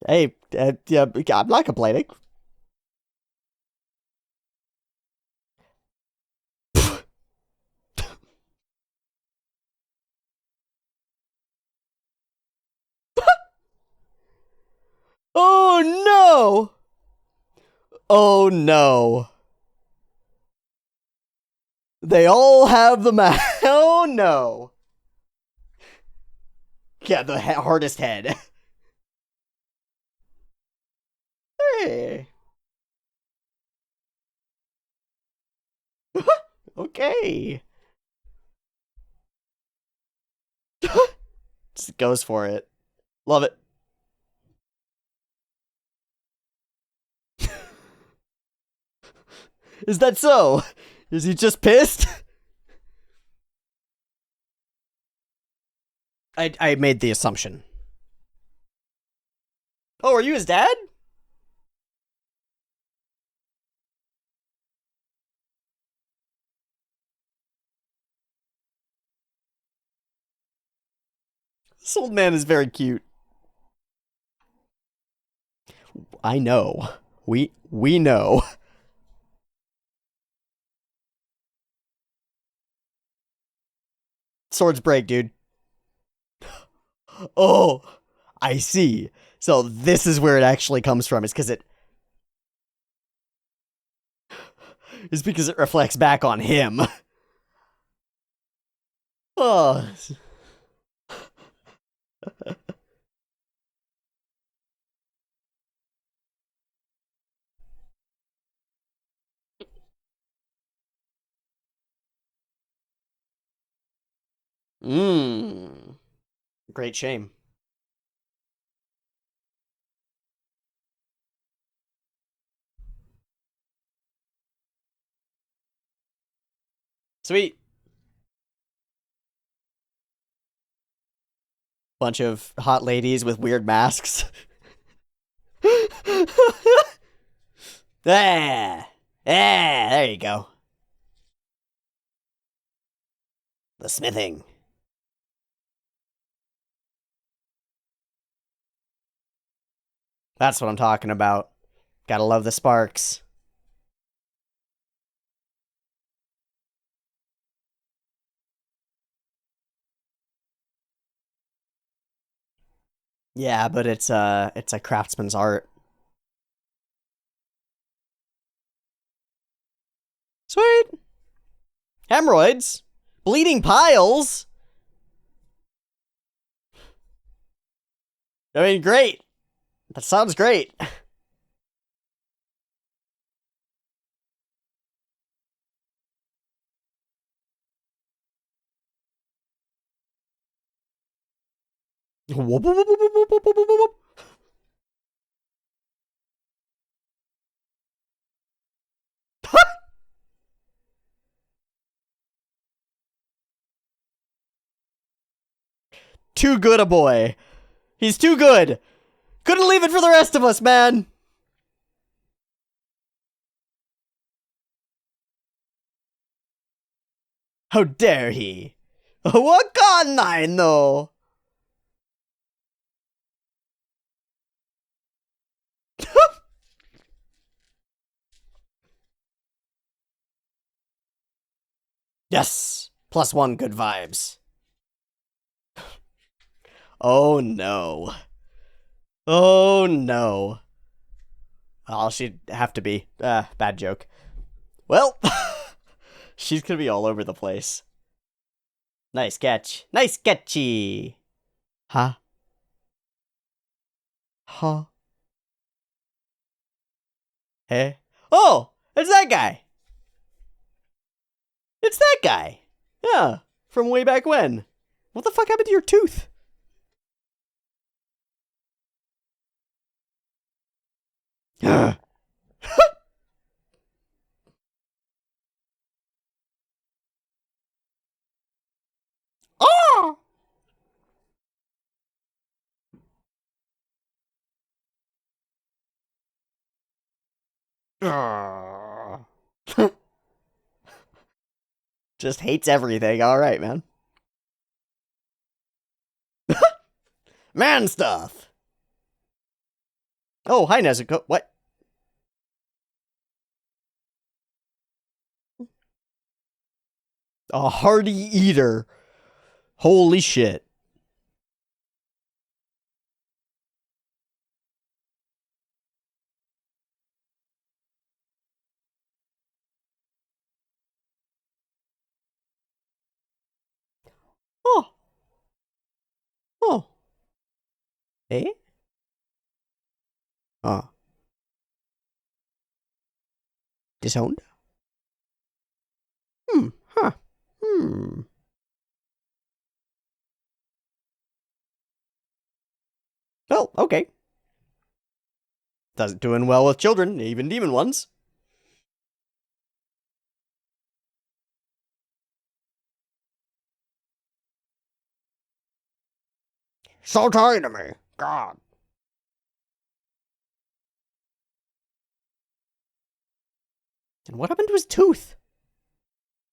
Hey, yeah, I'm not complaining. Oh no! Oh no. They all have the mask. Oh no. Yeah, the hardest head. Hey. Okay. Just goes for it. Love it. Is that so? Is he just pissed? I made the assumption. Oh, are you his dad? This old man is very cute. I know. We know. Swords break, dude. Oh, I see. So this is where it actually comes from. It's because it reflects back on him. Oh. Mmm. Great shame. Sweet. Bunch of hot ladies with weird masks. Ah, there you go. The smithing. That's what I'm talking about. Gotta love the sparks. Yeah, but it's a craftsman's art. Sweet. Hemorrhoids. Bleeding piles. I mean, great. That sounds great. Whoop, whoop, whoop, whoop, whoop, whoop, whoop. Too good a boy. He's too good. Couldn't leave it for the rest of us, man. How dare he? Wakanai no. Yes. +1 good vibes. Oh no. Oh no. Oh, she'd have to be. Bad joke. Well, she's gonna be all over the place. Nice catch. Nice catchy. Huh? Huh? Hey? Oh! It's that guy! It's that guy! Yeah, from way back when. What the fuck happened to your tooth? Oh! Just hates everything. Alright, man. Man stuff! Oh, hi, Nezuko. What? A hearty eater. Holy shit. Oh. Oh. Eh? Oh. Disowned? Huh. Well, okay. Doing well with children, even demon ones. So tired of me. God. And what happened to his tooth?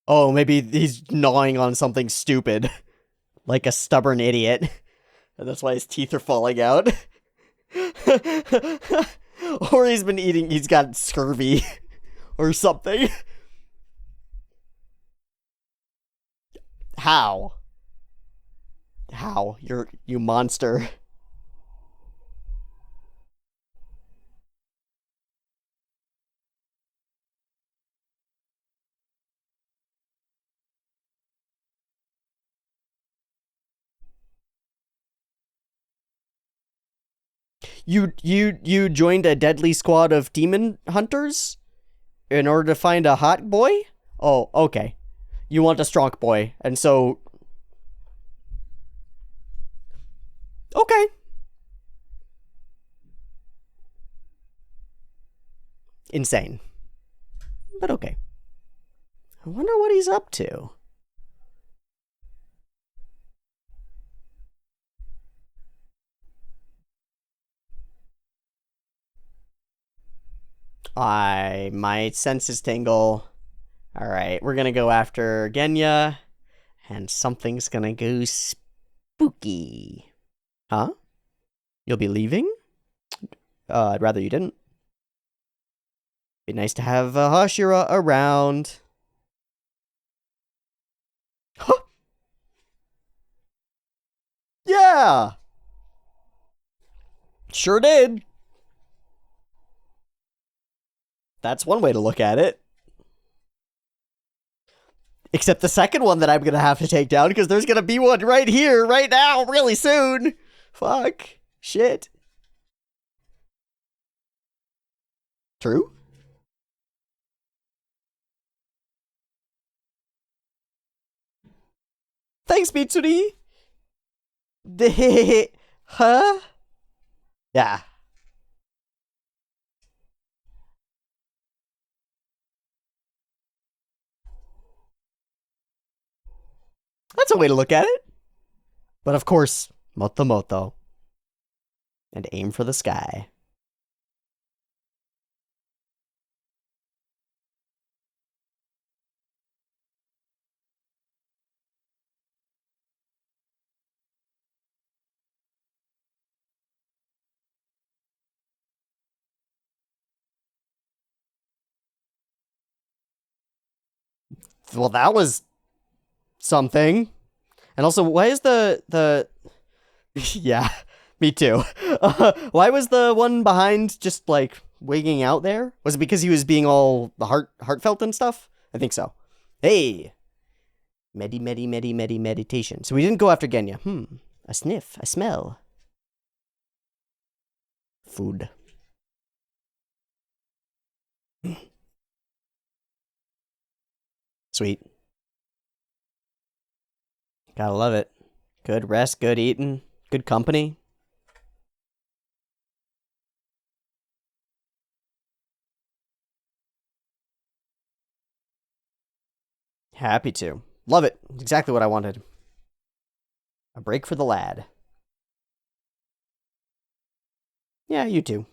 Oh, maybe he's gnawing on something stupid. Like a stubborn idiot. And that's why his teeth are falling out. Or he's got scurvy or something. How? How? You monster. You joined a deadly squad of demon hunters in order to find a hot boy? Oh, okay. You want a strong boy, and so okay. Insane. But okay. I wonder what he's up to. My senses tingle. Alright, we're gonna go after Genya, and something's gonna go spooky. Huh? You'll be leaving? I'd rather you didn't. Be nice to have Hashira around. Huh? Yeah! Sure did. That's one way to look at it. Except the second one that I'm gonna have to take down, because there's gonna be one right here, right now, really soon. Fuck. Shit. True? Thanks, Mitsuri. Huh? Yeah. That's a way to look at it. But of course, moto moto. And aim for the sky. Well, that was something. And also, why is the yeah, me too. Why was the one behind just like wigging out there? Was it because he was being all heartfelt and stuff? I think so. Hey, meditation. So we didn't go after Genya. A sniff, a smell. Food. Sweet. Gotta love it. Good rest, good eating, good company. Happy to. Love it. Exactly what I wanted. A break for the lad. Yeah, you too.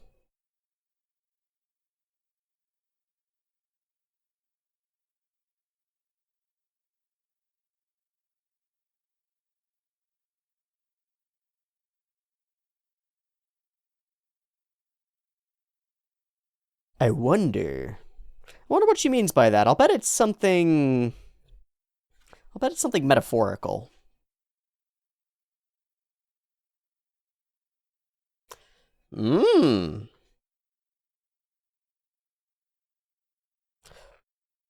I wonder what she means by that. I'll bet it's something metaphorical. Mmm.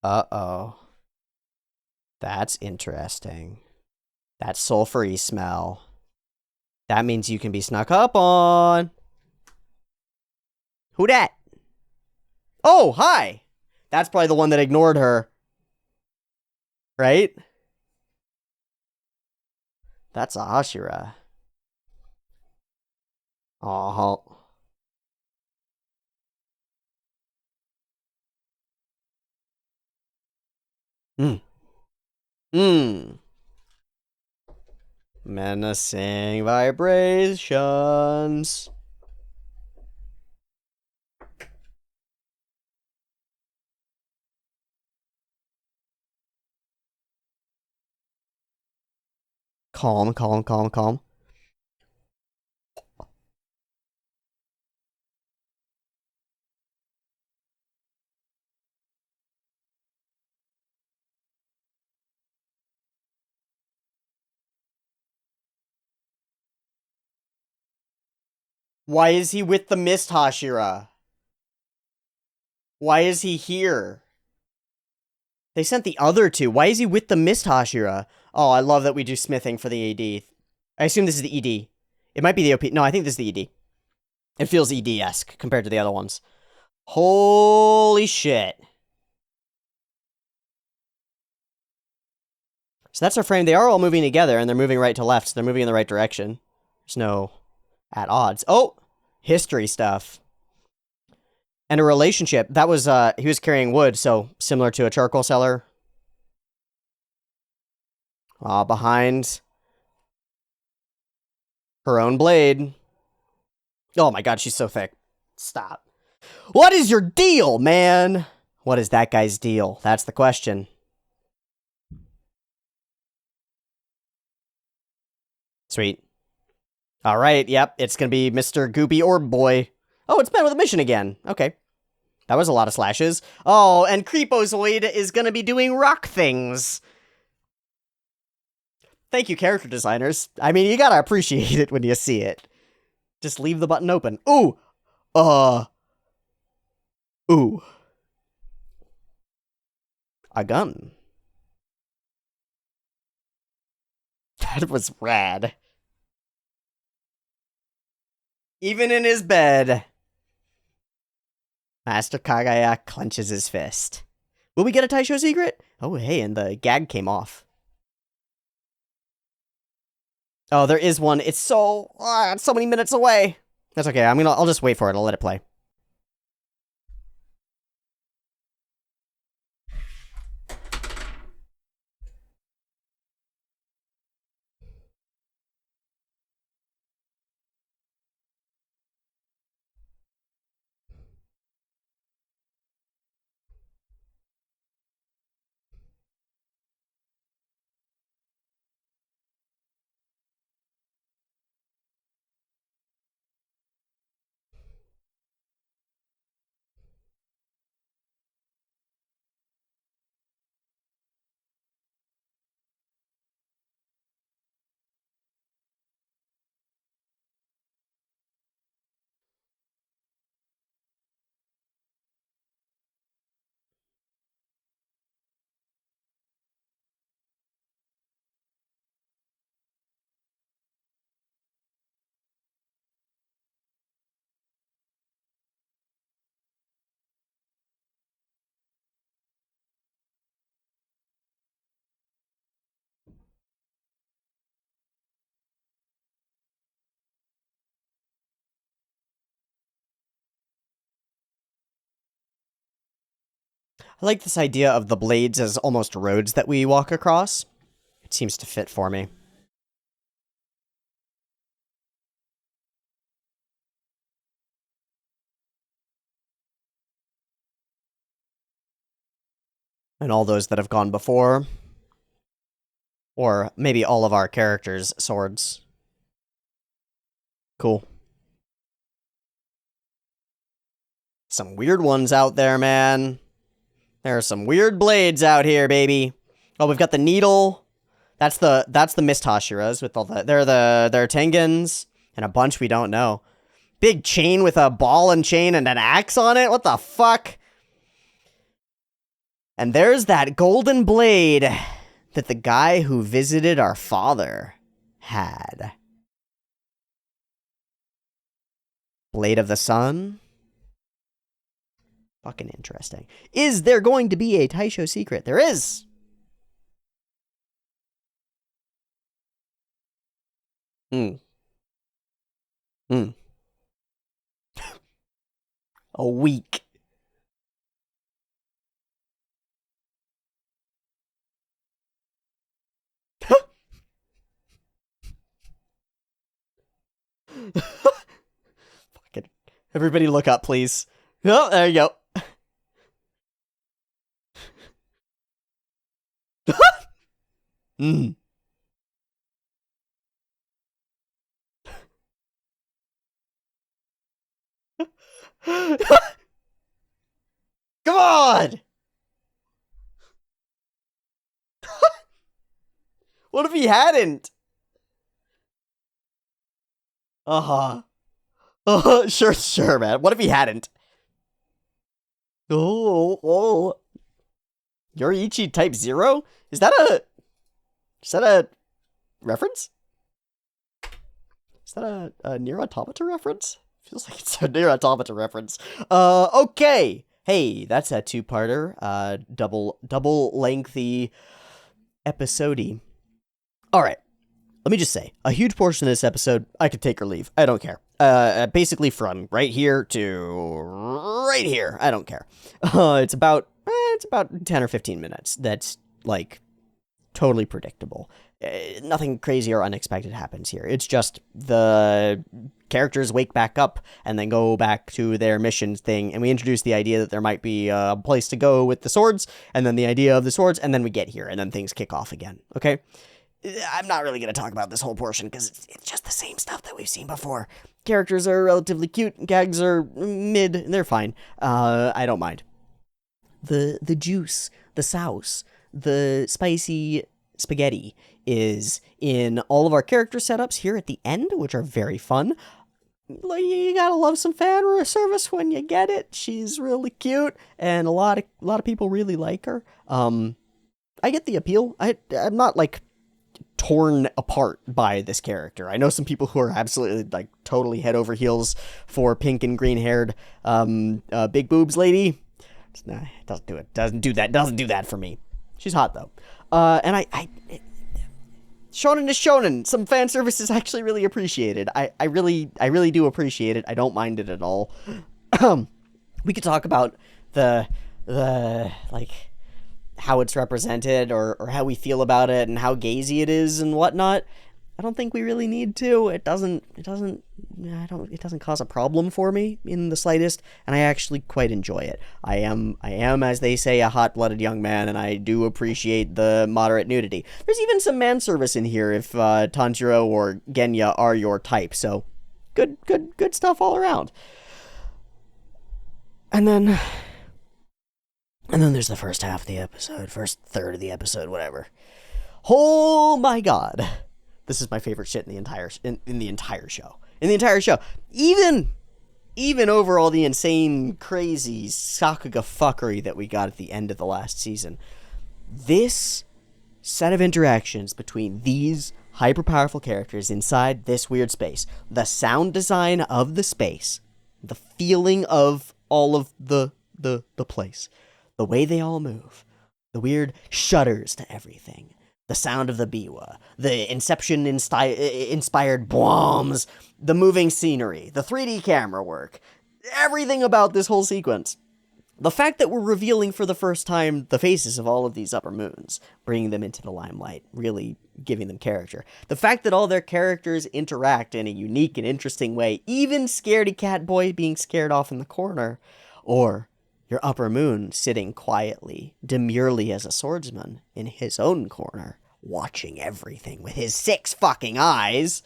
Uh-oh. That's interesting. That sulfury smell. That means you can be snuck up on. Who dat? Oh, hi! That's probably the one that ignored her. Right? That's a Hashira. Uh-huh. Menacing vibrations. Calm. Why is he with the Mist Hashira? Why is he here? They sent the other two. Why is he with the Mist Hashira? Oh, I love that we do smithing for the AD. I assume this is the ED. It might be the OP. No, I think this is the ED. It feels ED-esque compared to the other ones. Holy shit. So that's our frame. They are all moving together, and they're moving right to left, so they're moving in the right direction. There's no at odds. Oh! History stuff. And a relationship. That was, he was carrying wood, so similar to a charcoal seller. Behind her own blade. Oh my god, she's so thick. Stop. What is your deal, man? What is that guy's deal? That's the question. Sweet. Alright, yep, it's gonna be Mr. Goopy Orb Boy. Oh, it's been with a mission again. Okay. That was a lot of slashes. Oh, and Creepozoid is gonna be doing rock things. Thank you, character designers. I mean, you gotta appreciate it when you see it. Just leave the button open. Ooh! Ooh. A gun. That was rad. Even in his bed, Master Kagaya clenches his fist. Will we get a Taisho secret? Oh, hey, and the gag came off. Oh, there is one. It's so many minutes away. That's okay. I'll just wait for it. I'll let it play. I like this idea of the blades as almost roads that we walk across. It seems to fit for me. And all those that have gone before. Or maybe all of our characters' swords. Cool. Some weird ones out there, man. There are some weird blades out here, baby. Oh, we've got the needle. That's the Mist Hashiras with all the they're Tengans and a bunch we don't know. Big chain with a ball and chain and an axe on it. What the fuck? And there's that golden blade that the guy who visited our father had. Blade of the Sun? Fucking interesting. Is there going to be a Taisho secret? There is! A week. Fucking everybody look up, please. Oh, there you go. Come on! What if he hadn't? Uh-huh. Sure, man. What if he hadn't? Oh. Yoriichi Type 0? Is that a reference? Is that a Nier Automata reference? Feels like it's a Nier Automata reference. Okay. Hey, that's a two-parter. Double lengthy episode-y. Alright. Let me just say, a huge portion of this episode, I could take or leave. I don't care. Basically from right here to right here. I don't care. It's about 10 or 15 minutes. That's, like, totally predictable. Nothing crazy or unexpected happens here. It's just the characters wake back up and then go back to their mission thing, and we introduce the idea that there might be a place to go with the swords, and then the idea of the swords, and then we get here, and then things kick off again, okay? I'm not really going to talk about this whole portion, because it's just the same stuff that we've seen before. Characters are relatively cute, gags are mid, and they're fine. I don't mind. The juice, the sauce, the spicy spaghetti is in all of our character setups here at the end, which are very fun. Like, you gotta love some fan service when you get it. She's really cute, and a lot of people really like her. I get the appeal. I'm not, like, torn apart by this character. I know some people who are absolutely, like, totally head over heels for pink and green haired big boobs lady. Nah, it doesn't do it. Doesn't do that for me. She's hot though. And shonen is shonen. Some fan service is actually really appreciated. I really do appreciate it. I don't mind it at all. We could talk about the like how it's represented or how we feel about it and how gazy it is and whatnot. I don't think we really need to. It doesn't cause a problem for me in the slightest, and I actually quite enjoy it. I am, as they say, a hot-blooded young man, and I do appreciate the moderate nudity. There's even some man service in here if Tanjiro or Genya are your type, so good stuff all around. And then there's the first half of the episode, first third of the episode, whatever. Oh my god. This is my favorite shit in the entire show. In the entire show. Even over all the insane, crazy Sakuga fuckery that we got at the end of the last season. This set of interactions between these hyper-powerful characters inside this weird space, the sound design of the space, the feeling of all of the place, the way they all move, the weird shudders to everything, the sound of the biwa, the Inception-inspired bombs, the moving scenery, the 3D camera work, everything about this whole sequence. The fact that we're revealing for the first time the faces of all of these upper moons, bringing them into the limelight, really giving them character. The fact that all their characters interact in a unique and interesting way, even Scaredy Cat Boy being scared off in the corner, or your upper moon sitting quietly, demurely as a swordsman in his own corner, watching everything with his 6 fucking eyes.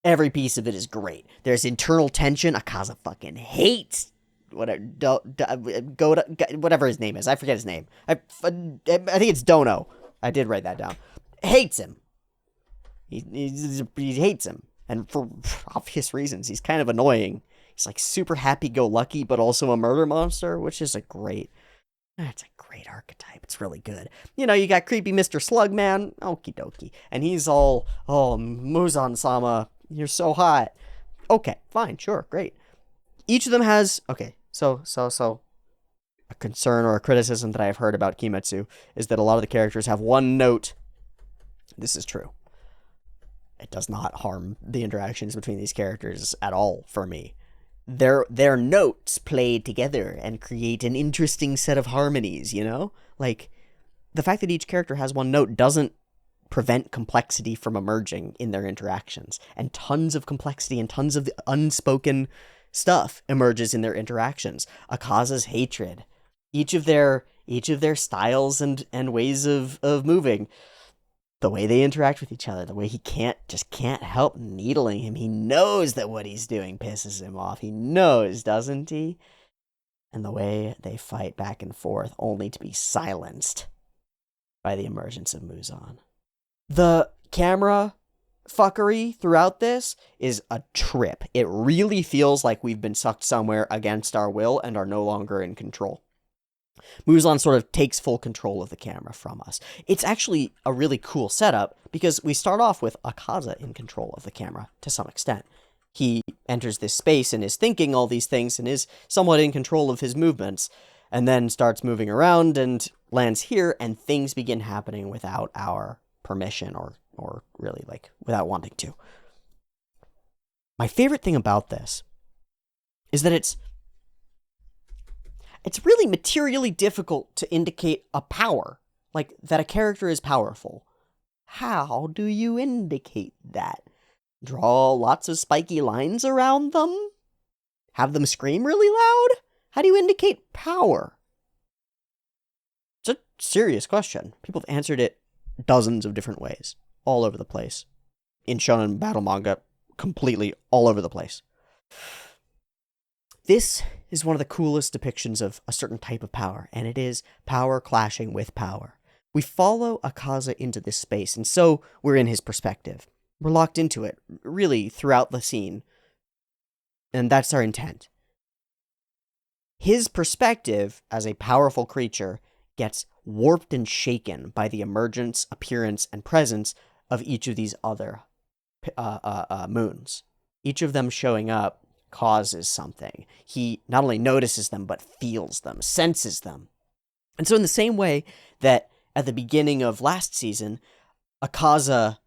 Every piece of it is great. There's internal tension. Akaza fucking hates whatever his name is. I forget his name. I think it's Dono. I did write that down. Hates him. He hates him. And for obvious reasons. He's kind of annoying. He's like super happy-go-lucky, but also a murder monster, which is it's a great archetype. It's really good. You know, you got creepy Mr. Slugman, okie dokie, and he's all, oh, Muzan-sama, you're so hot. Okay, fine, sure, great. Each of them has, okay, so a concern or a criticism that I've heard about Kimetsu is that a lot of the characters have one note. This is true. It does not harm the interactions between these characters at all for me. Their notes play together and create an interesting set of harmonies, you know? Like, the fact that each character has one note doesn't prevent complexity from emerging in their interactions. And tons of complexity and tons of the unspoken stuff emerges in their interactions. Akaza's hatred. Each of their styles and ways of moving. The way they interact with each other, the way he can't help needling him. He knows that what he's doing pisses him off. He knows, doesn't he? And the way they fight back and forth, only to be silenced by the emergence of Muzan. The camera fuckery throughout this is a trip. It really feels like we've been sucked somewhere against our will and are no longer in control. Muzan sort of takes full control of the camera from us. It's actually a really cool setup because we start off with Akaza in control of the camera to some extent. He enters this space and is thinking all these things and is somewhat in control of his movements, and then starts moving around and lands here, and things begin happening without our permission or really, like, without wanting to. My favorite thing about this is that it's really materially difficult to indicate a power, like that a character is powerful. How do you indicate that? Draw lots of spiky lines around them? Have them scream really loud? How do you indicate power? It's a serious question. People have answered it dozens of different ways, all over the place. In shonen battle manga, completely all over the place. This is one of the coolest depictions of a certain type of power, and it is power clashing with power. We follow Akaza into this space, and so we're in his perspective. We're locked into it, really, throughout the scene. And that's our intent. His perspective, as a powerful creature, gets warped and shaken by the emergence, appearance, and presence of each of these other moons. Each of them showing up causes something. He not only notices them, but feels them, senses them. And so in the same way that at the beginning of last season, Akaza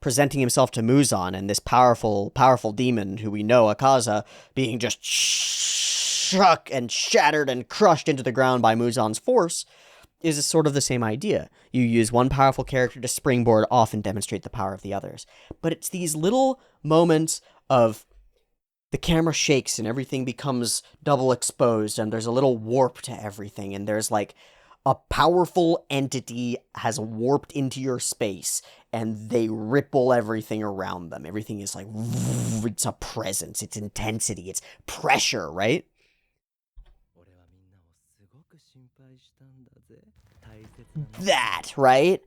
presenting himself to Muzan and this powerful demon who we know, Akaza, being just shook and shattered and crushed into the ground by Muzan's force, is sort of the same idea. You use one powerful character to springboard off and demonstrate the power of the others. But it's these little moments of the camera shakes and everything becomes double exposed and there's a little warp to everything, and there's like a powerful entity has warped into your space and they ripple everything around them. Everything is like, it's a presence, it's intensity, it's pressure, right? That, right?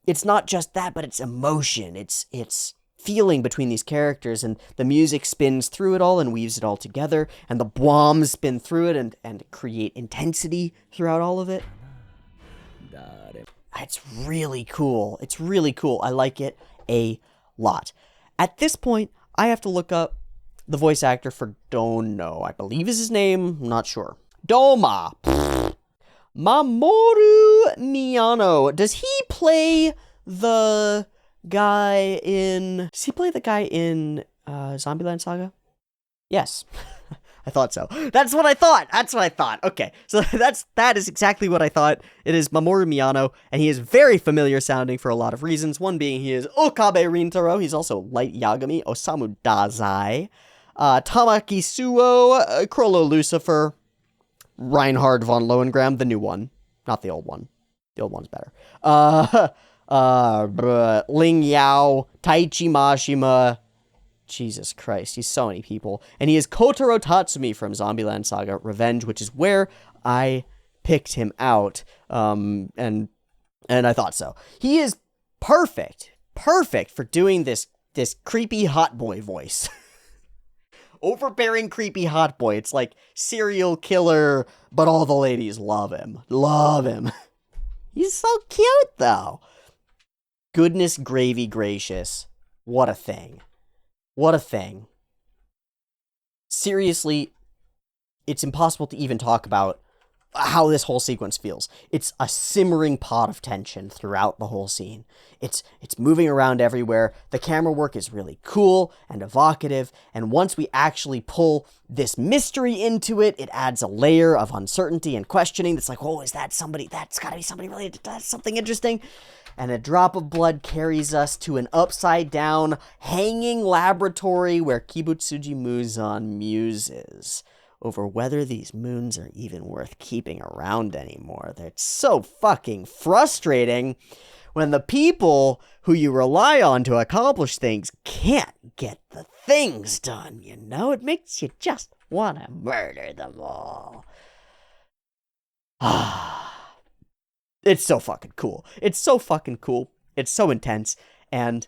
It's not just that, but it's emotion. It's feeling between these characters, and the music spins through it all and weaves it all together, and the bombs spin through it and create intensity throughout all of it. It's really cool. It's really cool. I like it a lot. At this point, I have to look up the voice actor for Dono. I believe is his name. I'm not sure. Doma. Mamoru Miyano. Does he play the guy in... Does he play the guy in Zombieland Saga? Yes. I thought so. That's what I thought. Okay. So that is exactly what I thought. It is Mamoru Miyano, and he is very familiar sounding for a lot of reasons. One being he is Okabe Rintaro. He's also Light Yagami, Osamu Dazai, Tamaki Suo, Crollo Lucifer, Reinhard von Lohengram, the new one. Not the old one. The old one's better. Ling Yao, Taichi Mashima. Jesus Christ, he's so many people. And he is Kotaro Tatsumi from Zombieland Saga Revenge, which is where I picked him out. And I thought so. He is perfect for doing this creepy hot boy voice. Overbearing creepy hot boy. It's like serial killer, but all the ladies love him. He's so cute, though. Goodness gravy gracious. What a thing. Seriously, it's impossible to even talk about how this whole sequence feels. It's a simmering pot of tension throughout the whole scene. It's moving around everywhere. The camera work is really cool and evocative, and once we actually pull this mystery into it, it adds a layer of uncertainty and questioning that's like, oh, is that somebody? That's gotta be somebody related to that, something interesting. And a drop of blood carries us to an upside-down, hanging laboratory where Kibutsuji Muzan muses over whether these moons are even worth keeping around anymore. That's so fucking frustrating when the people who you rely on to accomplish things can't get the things done, you know? It makes you just want to murder them all. It's so fucking cool. It's so intense, and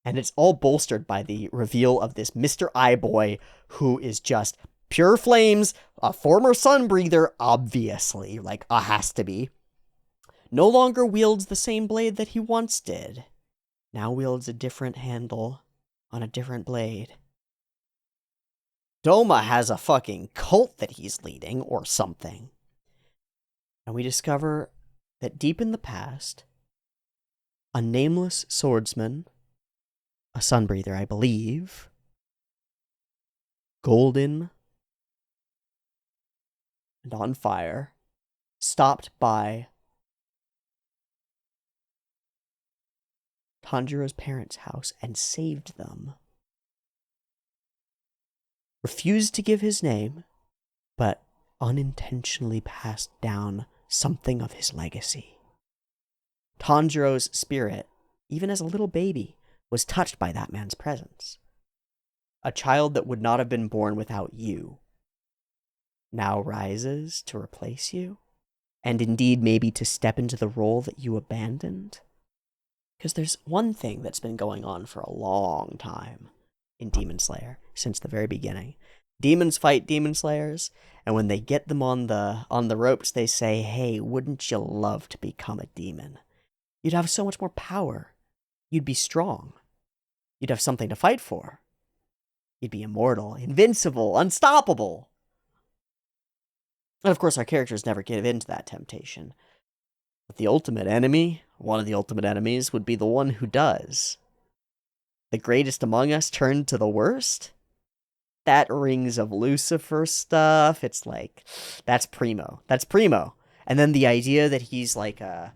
And it's all bolstered by the reveal of this Mr. Eye-Boy, who is just pure flames, a former sun breather, obviously, like, has to be. No longer wields the same blade that he once did. Now wields a different handle on a different blade. Doma has a fucking cult that he's leading, or something. And we discover that deep in the past, a nameless swordsman, a sunbreather, I believe, golden and on fire, stopped by Tanjiro's parents' house and saved them. Refused to give his name, but unintentionally passed down something of his legacy. Tanjiro's spirit, even as a little baby, was touched by that man's presence. A child that would not have been born without you now rises to replace you, and indeed maybe to step into the role that you abandoned. Because there's one thing that's been going on for a long time in Demon Slayer, since the very beginning. Demons fight Demon Slayers, and when they get them on the ropes, they say, hey, wouldn't you love to become a demon? You'd have so much more power. You'd be strong. You'd have something to fight for. You'd be immortal, invincible, unstoppable. And of course, our characters never give in to that temptation. But the ultimate enemy, one of the ultimate enemies, would be the one who does. The greatest among us turned to the worst? That Rings of Lucifer stuff, it's like, that's primo. That's primo. And then the idea that he's like a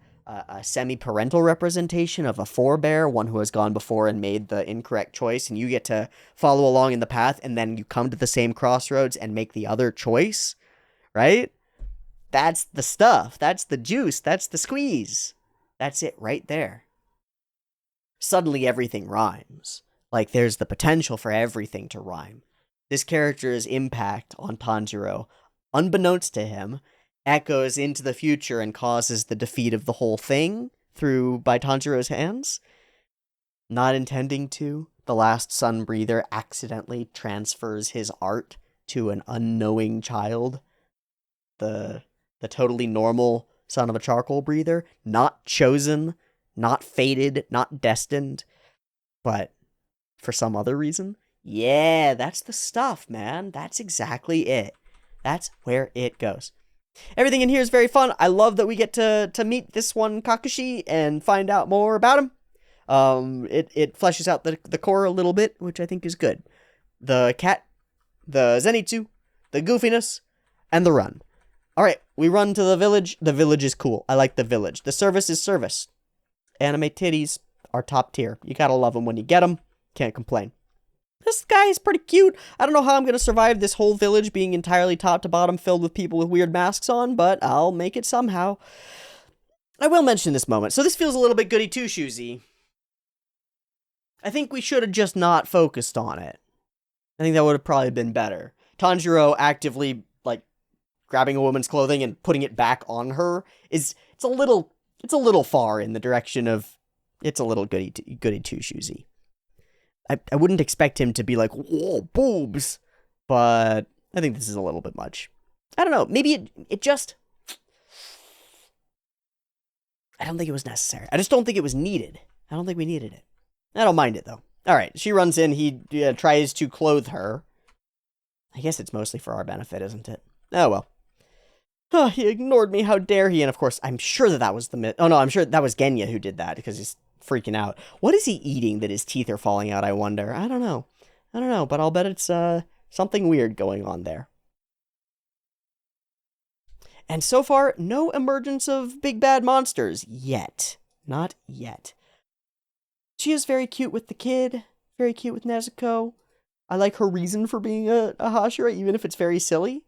semi-parental representation of a forebear, one who has gone before and made the incorrect choice, and you get to follow along in the path, and then you come to the same crossroads and make the other choice, right? That's the stuff. That's the juice. That's the squeeze. That's it right there. Suddenly everything rhymes. Like, there's the potential for everything to rhyme. This character's impact on Tanjiro, unbeknownst to him, echoes into the future and causes the defeat of the whole thing by Tanjiro's hands. Not intending to, the last sun breather accidentally transfers his art to an unknowing child. The totally normal son of a charcoal breather, not chosen, not fated, not destined, but for some other reason. Yeah, that's the stuff, man. That's exactly it. That's where it goes. Everything in here is very fun. I love that we get to meet this one Kakashi and find out more about him. It fleshes out the core a little bit, which I think is good. The cat, the Zenitsu, the goofiness, and the run. All right, we run to the village. The village is cool. I like the village. The service is service. Anime titties are top tier. You gotta love them when you get them. Can't complain. This guy is pretty cute. I don't know how I'm going to survive this whole village being entirely top to bottom filled with people with weird masks on, but I'll make it somehow. I will mention this moment. So this feels a little bit goody two-shoesy. I think we should have just not focused on it. I think that would have probably been better. Tanjiro actively, like, grabbing a woman's clothing and putting it back on her it's a little far in the direction of, it's a little goody two-shoesy. I wouldn't expect him to be like, whoa, boobs, but I think this is a little bit much. I don't know, maybe it just, I don't think it was necessary. I just don't think it was needed. I don't think we needed it. I don't mind it, though. All right, she runs in, he tries to clothe her. I guess it's mostly for our benefit, isn't it? Oh, well. Oh, he ignored me, how dare he? And of course, I'm sure that was I'm sure that was Genya who did that, because he's freaking out. What is he eating that his teeth are falling out, I wonder? I don't know, but I'll bet it's something weird going on there. And so far, no emergence of big bad monsters yet. Not yet. She is very cute with the kid, very cute with Nezuko. I like her reason for being a Hashira, even if it's very silly.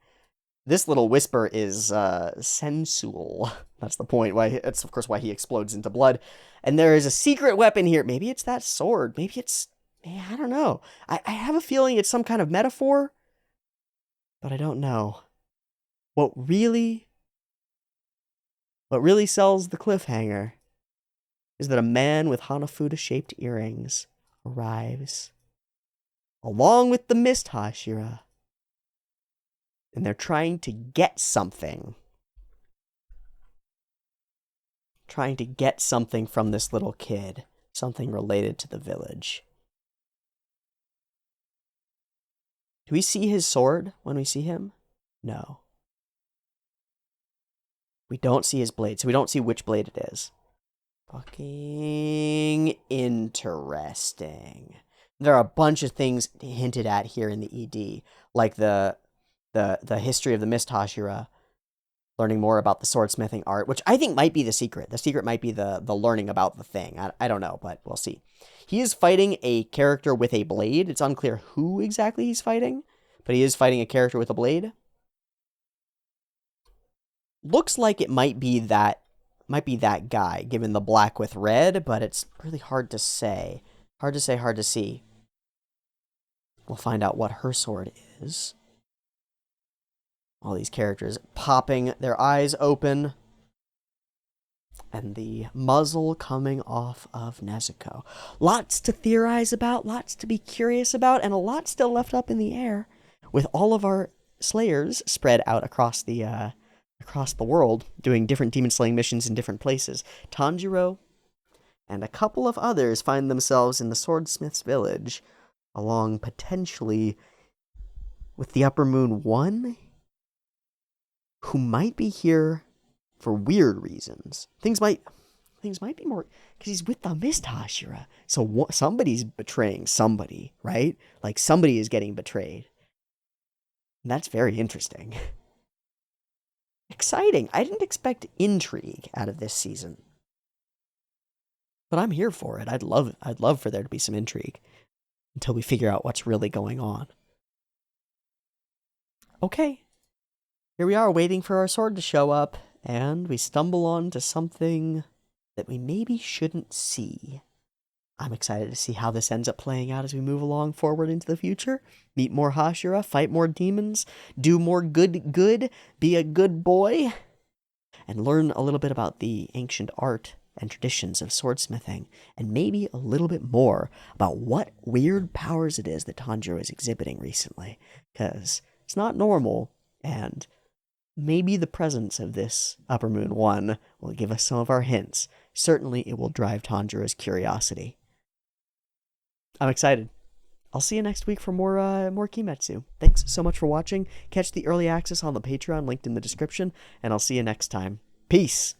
This little whisper is sensual. That's the point. That's, of course, why he explodes into blood. And there is a secret weapon here. Maybe it's that sword. Maybe it's, I don't know. I have a feeling it's some kind of metaphor, but I don't know. What really sells the cliffhanger is that a man with Hanafuda-shaped earrings arrives along with the Mist Hashira, and they're trying to get something. Trying to get something from this little kid, something related to the village. Do we see his sword when we see him? No. We don't see his blade, so we don't see which blade it is. Fucking interesting. There are a bunch of things hinted at here in the ED, like the history of the Mist Hashira, learning more about the swordsmithing art, which I think might be the secret. The secret might be the learning about the thing. I don't know, but we'll see. He is fighting a character with a blade. It's unclear who exactly he's fighting, but he is fighting a character with a blade. Looks like it might be that guy, given the black with red, but it's really hard to say. Hard to see. We'll find out what her sword is. All these characters popping their eyes open. And the muzzle coming off of Nezuko. Lots to theorize about, lots to be curious about, and a lot still left up in the air, with all of our slayers spread out across the world, doing different demon slaying missions in different places. Tanjiro and a couple of others find themselves in the Swordsmith's village, along potentially with the Upper Moon 1, who might be here for weird reasons. Things might be more, because he's with the Mist Hashira, so somebody's betraying somebody, right? Like, somebody is getting betrayed. And that's very interesting. Exciting. I didn't expect intrigue out of this season, but I'm here for it. I'd love for there to be some intrigue until we figure out what's really going on. Okay, here we are waiting for our sword to show up, and we stumble onto something that we maybe shouldn't see. I'm excited to see how this ends up playing out as we move along forward into the future. Meet more Hashira, fight more demons, do more good, be a good boy, and learn a little bit about the ancient art and traditions of swordsmithing, and maybe a little bit more about what weird powers it is that Tanjiro is exhibiting recently, because it's not normal, and maybe the presence of this Upper Moon 1 will give us some of our hints. Certainly it will drive Tanjiro's curiosity. I'm excited. I'll see you next week for more Kimetsu. Thanks so much for watching. Catch the early access on the Patreon linked in the description, and I'll see you next time. Peace!